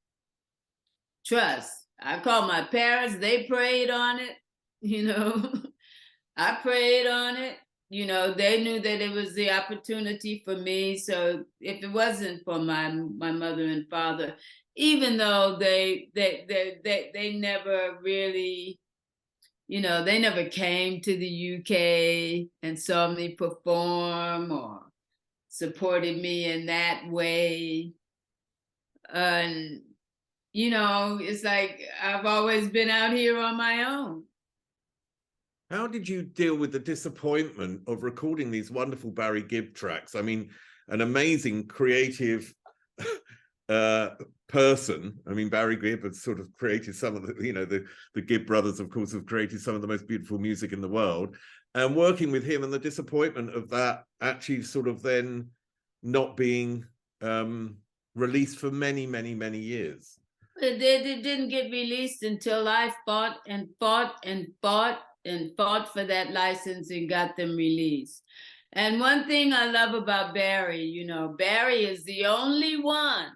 I called my parents, they prayed on it, you know. I prayed on it. You know, they knew that it was the opportunity for me. So if it wasn't for my mother and father, even though they never really, you know, they never came to the UK and saw me perform or supported me in that way. And, you know, it's like I've always been out here on my own. How did you deal with the disappointment of recording these wonderful Barry Gibb tracks? I mean, an amazing creative person. I mean, Barry Gibb has sort of created some of the, you know, the Gibb brothers, of course, have created some of the most beautiful music in the world. And working with him, and the disappointment of that actually sort of then not being released for many, many, many years. It didn't get released until I fought and fought and fought and fought for that license and got them released. And one thing I love about Barry, you know, Barry is the only one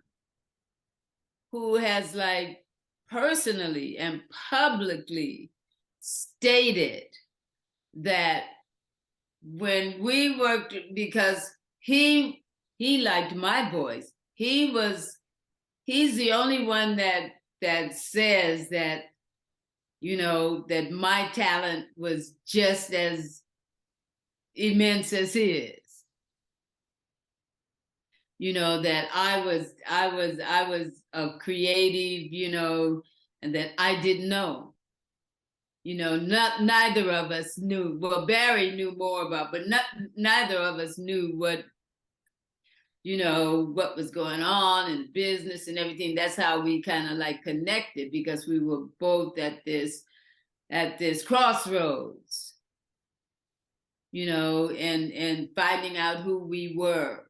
who has like personally and publicly stated that when we worked, because he liked my voice, he's the only one that says that, you know, that my talent was just as immense as his. You know, that I was a creative, you know, and that I didn't know. You know, neither of us knew. Well, Barry knew more about, but neither of us knew what, you know, what was going on in business and everything. That's how we kind of like connected, because we were both at this crossroads, you know, and finding out who we were.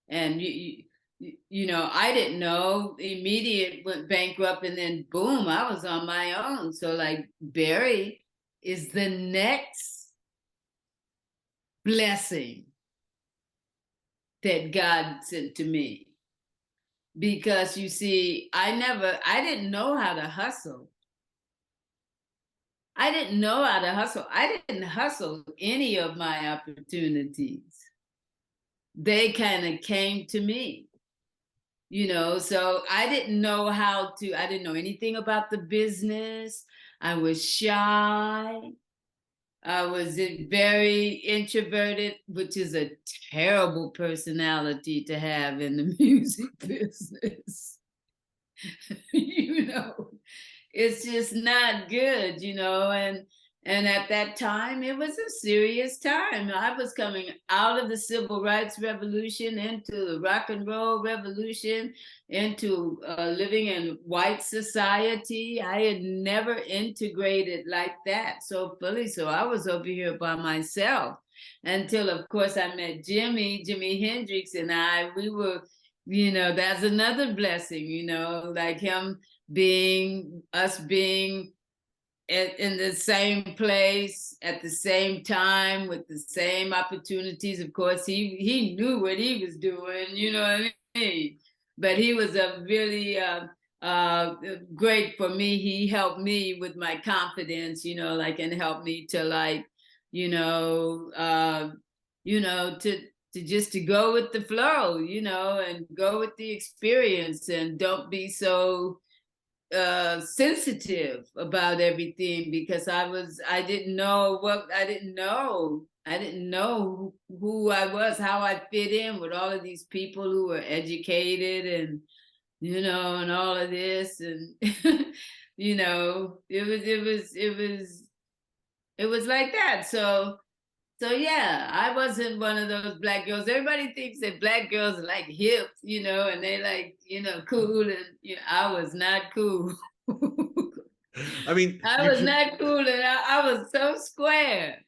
And you know, I didn't know. Immediate went bankrupt, and then boom, I was on my own. So like Barry is the next blessing that God sent to me. Because you see, I didn't know how to hustle. I didn't know how to hustle. I didn't hustle any of my opportunities. They kind of came to me, so I didn't know I didn't know anything about the business. I was shy. I was very introverted, which is a terrible personality to have in the music business. you know, it's just not good, and at that time it was a serious time. I was coming out of the civil rights revolution into the rock and roll revolution, into living in white society. I had never integrated like that so fully, so I was over here by myself until, of course, I met Jimi Hendrix, and we were, that's another blessing, like him being in the same place at the same time with the same opportunities. Of course, he knew what he was doing, you know what I mean? But he was a really great for me. He helped me with my confidence, and helped me to to go with the flow, and go with the experience, and don't be so sensitive about everything, because I didn't know who I was, how I fit in with all of these people who were educated, and and all of this, and it was like that. So yeah, I wasn't one of those black girls. Everybody thinks that black girls are like hip, and they like, cool. And I was not cool. I mean, I was not cool, and I was so square.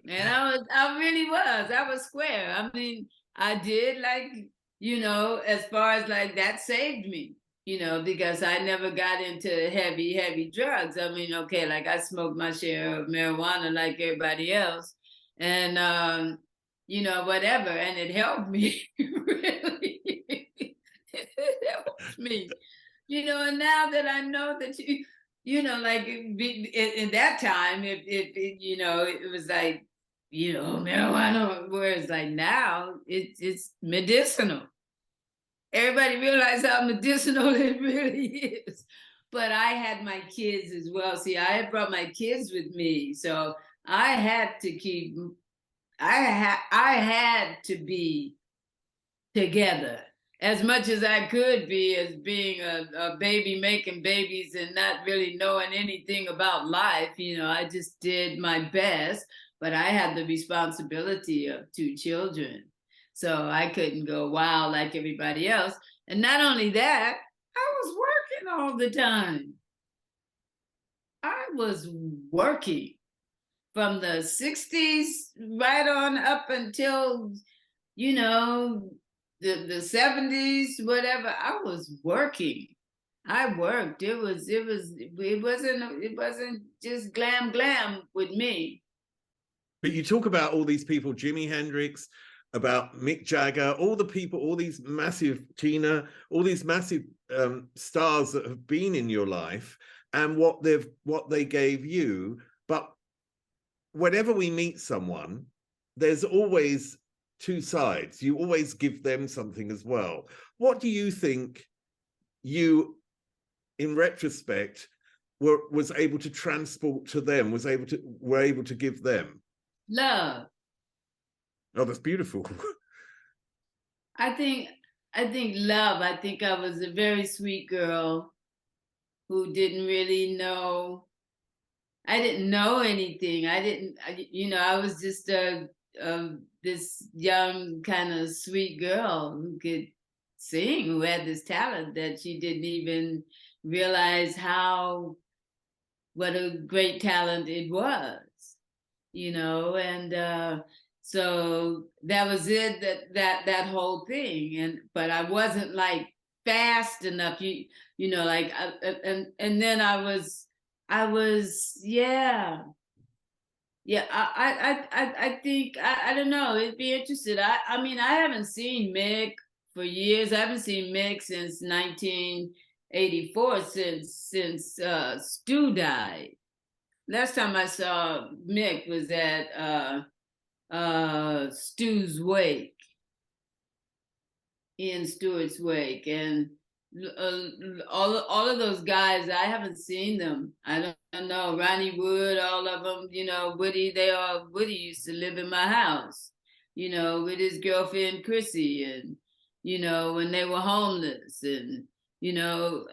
And I really was. I was square. I mean, I did as far as like that saved me, because I never got into heavy drugs. I mean, okay, like I smoked my share of marijuana like everybody else. And whatever, and it helped me. Really. It helped me, and now that I know that like in that time, it was like, marijuana, whereas like now it's medicinal. Everybody realized how medicinal it really is. But I had my kids as well. See, I had brought my kids with me, so I had to keep. I had to be together as much as I could be, as being a baby making babies and not really knowing anything about life. I just did my best, but I had the responsibility of 2 children. So I couldn't go wild like everybody else. And not only that, I was working all the time. I was working from the 60s right on up until, the 70s, whatever. I was working. I worked. It wasn't just glam with me. But you talk about all these people, Jimi Hendrix, about Mick Jagger, all the people, all these massive Tina, all these massive stars that have been in your life, and what they gave you. But whenever we meet someone, there's always 2 sides. You always give them something as well. What do you think you, in retrospect, was able to transport to them, were able to give them? Love. Oh, that's beautiful. I think love. I think I was a very sweet girl who didn't really know. I didn't know anything. I was just this young kind of sweet girl who could sing, who had this talent that she didn't even realize what a great talent it was, and so that was it, that whole thing. But I wasn't like fast enough, like, and then I was, yeah. I think, I don't know, it'd be interesting. I mean, I haven't seen Mick for years. I haven't seen Mick since 1984, since Stu died. last time I saw Mick was at Stu's wake, Ian Stewart's wake, and all of those guys, I haven't seen them. I don't know. Ronnie Wood, all of them, you know, Woody used to live in my house, you know, with his girlfriend Chrissy, and you know, when they were homeless, and you know,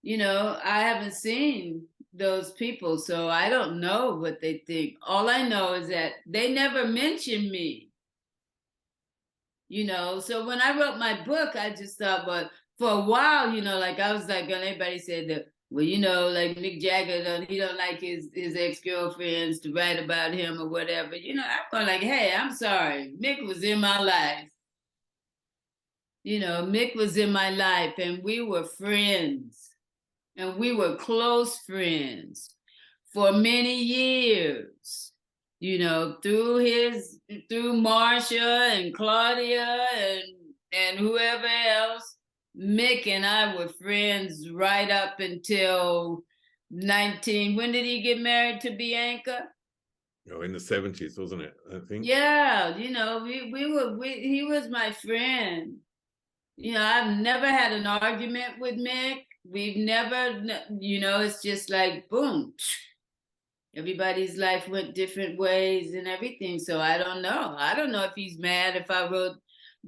I haven't seen those people, so I don't know what they think. All I know is that they never mentioned me. You know, so when I wrote my book, I just thought, well, for a while, you know, like I was like, when everybody said that, well, you know, like Mick Jagger, he don't like his ex-girlfriends to write about him or whatever. You know, I'm going like, hey, I'm sorry. Mick was in my life. You know, Mick was in my life, and we were friends, and we were close friends for many years. You know, through Marsha and Claudia and whoever else, Mick and I were friends right up until 19. When did he get married to Bianca? Oh, in the 70s, wasn't it? I think. Yeah, you know, he was my friend. You know, I've never had an argument with Mick. We've never, you know, it's just like boom. Everybody's life went different ways and everything. So I don't know. I don't know if he's mad if I wrote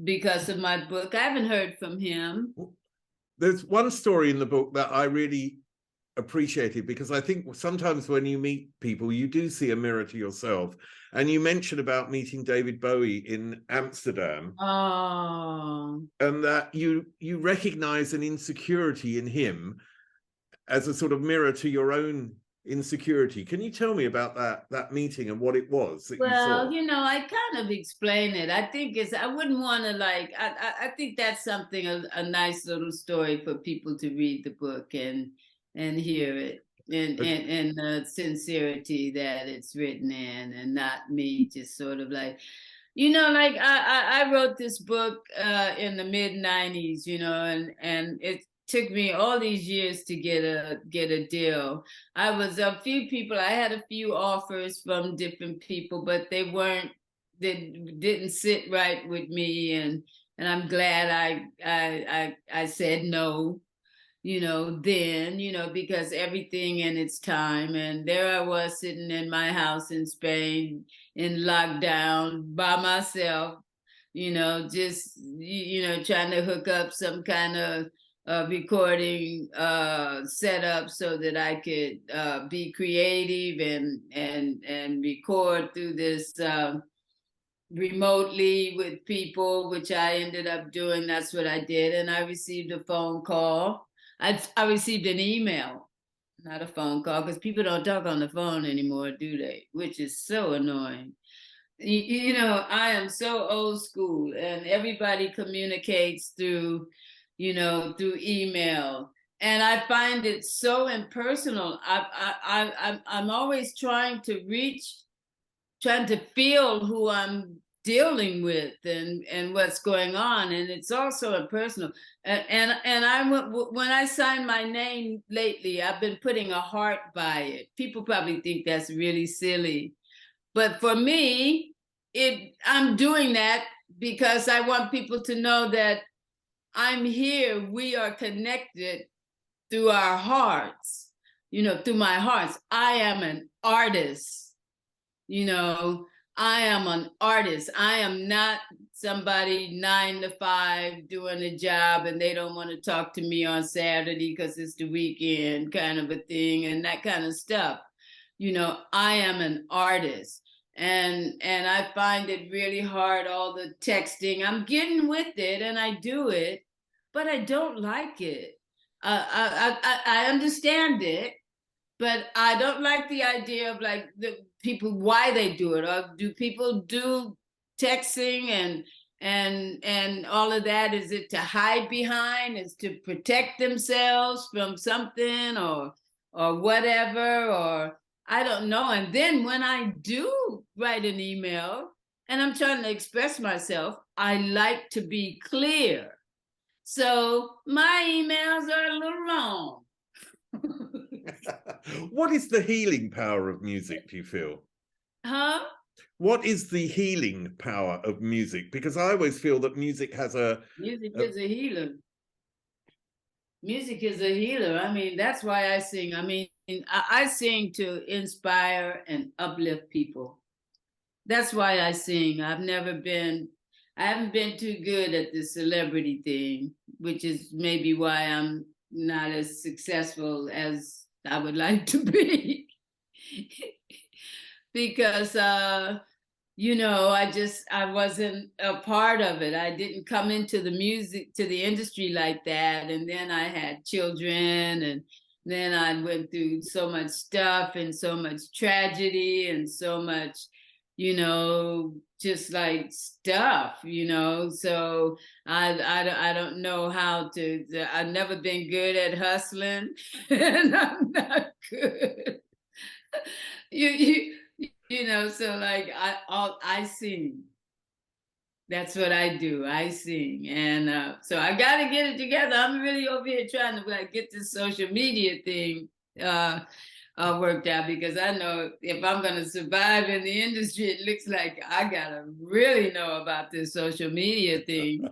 because of my book. I haven't heard from him. There's one story in the book that I really appreciated, because I think sometimes when you meet people, you do see a mirror to yourself. And you mentioned about meeting David Bowie in Amsterdam. Oh. And that you recognize an insecurity in him as a sort of mirror to your own insecurity. Can you tell me about that meeting and what it was that you saw? You know, I kind of explain it. I think I wouldn't want to like, I think that's something, a nice little story for people to read the book and hear it, and the sincerity that it's written in, and not me just sort of like, you know, like I wrote this book in the mid-90s, you know, and it took me all these years to get a deal. I had a few offers from different people, but they didn't sit right with me, and I'm glad I said no, you know, then, you know, because everything in its time. And there I was sitting in my house in Spain in lockdown by myself, you know, just, you know, trying to hook up some kind of recording setup so that I could be creative and record through this remotely with people, which I ended up doing. That's what I did. And I received a phone call. I received an email, not a phone call, because people don't talk on the phone anymore, do they? Which is so annoying. You know, I am so old school, and everybody communicates through, you know, through email. And I find it so impersonal. I'm always trying to feel who I'm dealing with and what's going on, and it's also impersonal. And when I sign my name lately, I've been putting a heart by it. People probably think that's really silly, but for me, I'm doing that because I want people to know that I'm here. We are connected through our hearts, you know, through my hearts. I am an artist, you know. I am an artist. I am not somebody 9 to 5 doing a job and they don't want to talk to me on Saturday because it's the weekend kind of a thing and that kind of stuff. You know, I am an artist. And I find it really hard, all the texting. I'm getting with it and I do it, but I don't like it. I understand it, but I don't like the idea of like the people, why they do it. Or do people do texting and all of that? Is it to hide behind? Is to protect themselves from something or whatever? Or I don't know. And then when I do write an email and I'm trying to express myself, I like to be clear. So my emails are a little long. What is the healing power of music, do you feel? Huh? What is the healing power of music? Because I always feel that music has Music is a healer. Music is a healer. I mean, that's why I sing. I mean, I sing to inspire and uplift people. That's why I sing. I haven't been too good at the celebrity thing, which is maybe why I'm not as successful as I would like to be. Because I wasn't a part of it. I didn't come into the industry like that. And then I had children, and then I went through so much stuff and so much tragedy and so much, just like stuff, So I don't know how to. I've never been good at hustling, and I'm not good. So like I sing. That's what I do. I sing, and so I got to get it together. I'm really over here trying to like get this social media thing worked out, because I know if I'm going to survive in the industry, it looks like I gotta really know about this social media thing.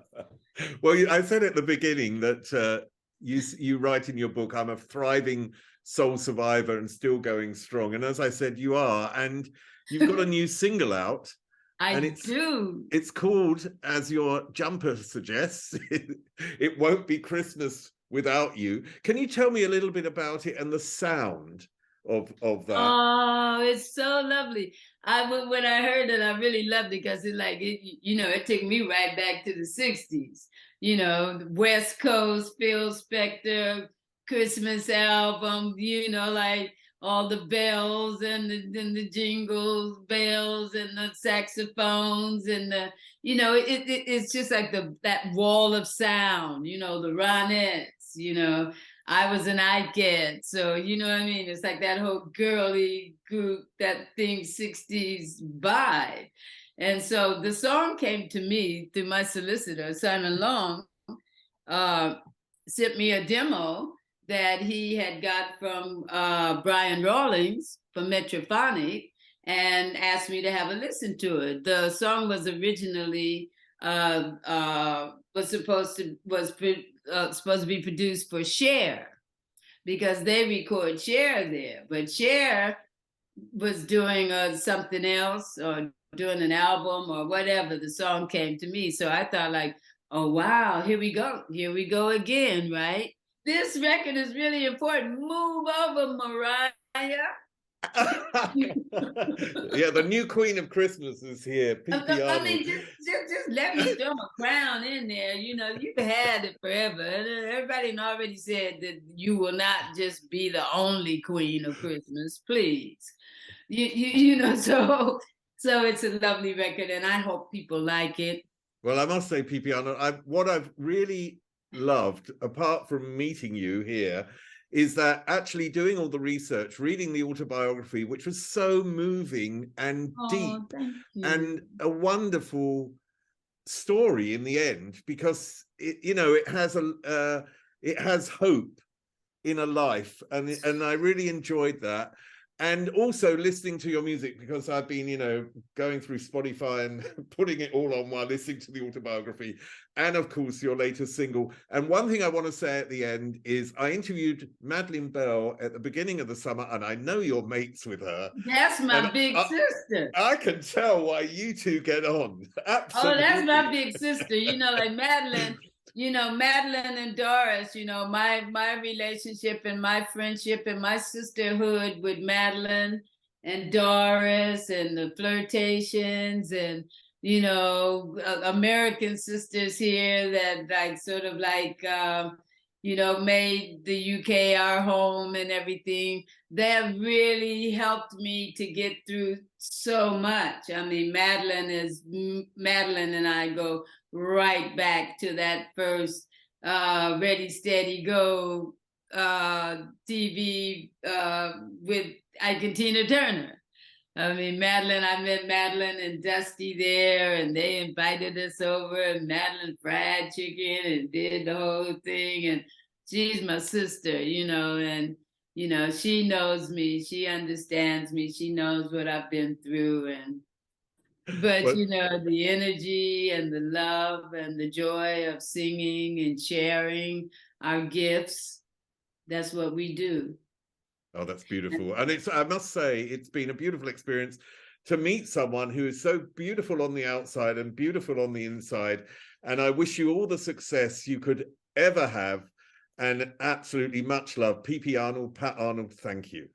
Well, I said at the beginning that you write in your book, I'm a thriving soul survivor and still going strong. And as I said, you are. And you've got a new single out. I do. It's called, as your jumper suggests, It Won't Be Christmas Without You. Can you tell me a little bit about it and the sound of that? Oh, it's so lovely. When I heard it, I really loved it, because it took me right back to the 60s. West Coast, Phil Spector, Christmas album, like all the bells and the jingles, bells and the saxophones and it's just like that wall of sound, the Ronettes, I was an Ikette, so you know what I mean? It's like that whole girly group, that thing, 60s vibe. And so the song came to me through my solicitor, Simon Long, sent me a demo that he had got from Brian Rawlings from Metrophonic, and asked me to have a listen to it. The song was originally supposed to be produced for Cher, because they record Cher there, but Cher was doing something else, or doing an album or whatever. The song came to me, so I thought like, oh wow, here we go again, right? This record is really important. Move over, Mariah. Yeah, the new queen of Christmas is here, P.P. Arnold. I mean, just let me throw a crown in there. You've had it forever. Everybody already said that you will not just be the only queen of Christmas, please. So it's a lovely record, and I hope people like it. Well, I must say, P.P. Arnold, what I've really loved, apart from meeting you here, is that actually doing all the research, reading the autobiography, which was so moving and deep, and a wonderful story in the end, because it has hope in a life, and I really enjoyed that. And also listening to your music, because I've been, going through Spotify and putting it all on while listening to the autobiography, and of course your latest single. And one thing I want to say at the end is I interviewed Madeleine Bell at the beginning of the summer, and I know you're mates with her. That's my big sister. I can tell why you two get on. Absolutely. Oh, that's my big sister. Like Madeleine. Madeleine and Doris, my relationship and my friendship and my sisterhood with Madeleine and Doris, and the flirtations, and, American sisters here that made the UK our home and everything. That really helped me to get through so much. I mean, Madeleine and I go right back to that first Ready, Steady, Go TV with Ike Tina Turner. I mean, I met Madeleine and Dusty there, and they invited us over, and Madeleine fried chicken and did the whole thing. And she's my sister, and she knows me, she understands me, she knows what I've been through, but the energy and the love and the joy of singing and sharing our gifts, that's what we do. Oh, that's beautiful. And I must say, it's been a beautiful experience to meet someone who is so beautiful on the outside and beautiful on the inside. And I wish you all the success you could ever have. And absolutely much love. P.P. Arnold, Pat Arnold, thank you.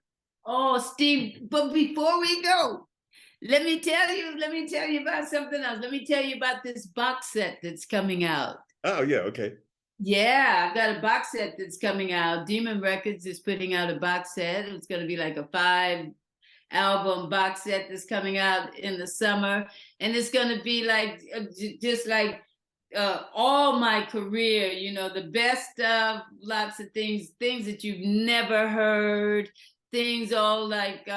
Oh, Steve, but before we go, let me tell you about something else. Let me tell you about this box set that's coming out. Oh, yeah, okay. Yeah, I've got a box set that's coming out. Demon Records is putting out a box set. It's going to be like a 5-album box set that's coming out in the summer. And it's going to be like, just like all my career, the best of lots of things that you've never heard, things all like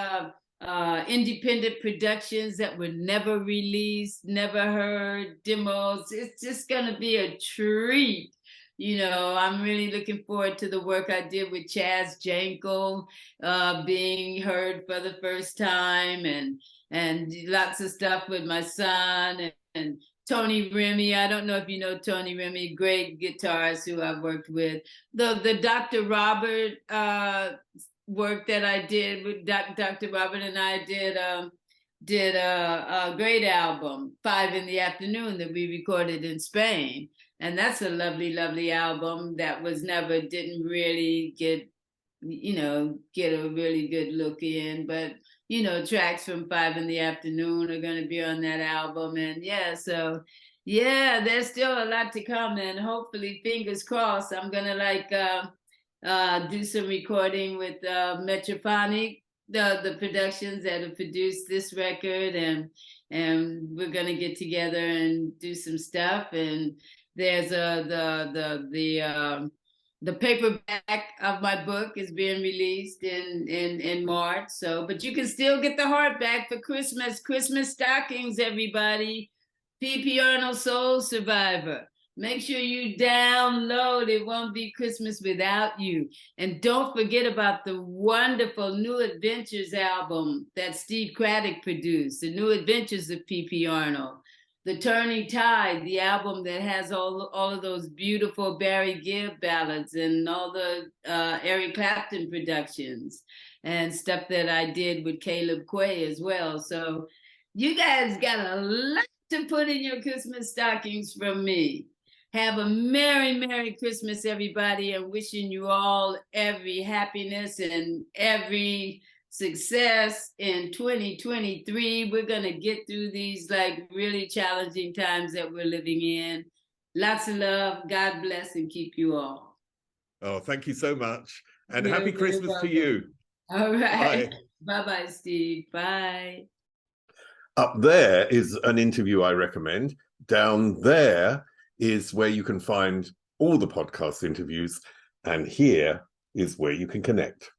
independent productions that were never released, never heard, demos. It's just going to be a treat. I'm really looking forward to the work I did with Chaz Jankel, being heard for the first time, and lots of stuff with my son and Tony Remy. I don't know if you know Tony Remy, great guitarist who I've worked with. The Dr. Robert work that I did with Dr. Robert and I did a great album, 5 in the Afternoon, that we recorded in Spain. And that's a lovely, lovely album that didn't really get a really good look in, but tracks from 5 in the Afternoon are going to be on that album. And there's still a lot to come, and hopefully, fingers crossed, I'm going to do some recording with Metrophonic, the productions that have produced this record, and we're going to get together and do some stuff. And there's the paperback of my book is being released in March. But you can still get the hardback for Christmas. Christmas stockings, everybody. P.P. Arnold, Soul Survivor. Make sure you download It Won't Be Christmas Without You. And don't forget about the wonderful New Adventures album that Steve Craddock produced, The New Adventures of P.P. Arnold. The Turning Tide, the album that has all of those beautiful Barry Gibb ballads and all the Eric Clapton productions and stuff that I did with Caleb Quay as well. So you guys got a lot to put in your Christmas stockings from me. Have a Merry, Merry Christmas, everybody, and wishing you all every happiness and every success in 2023. We're going to get through these really challenging times that we're living in. Lots of love. God bless and keep you all. Oh, thank you so much. And happy Christmas to you. All right. Bye-bye, Steve. Bye. Up there is an interview I recommend. Down there is where you can find all the podcast interviews. And here is where you can connect.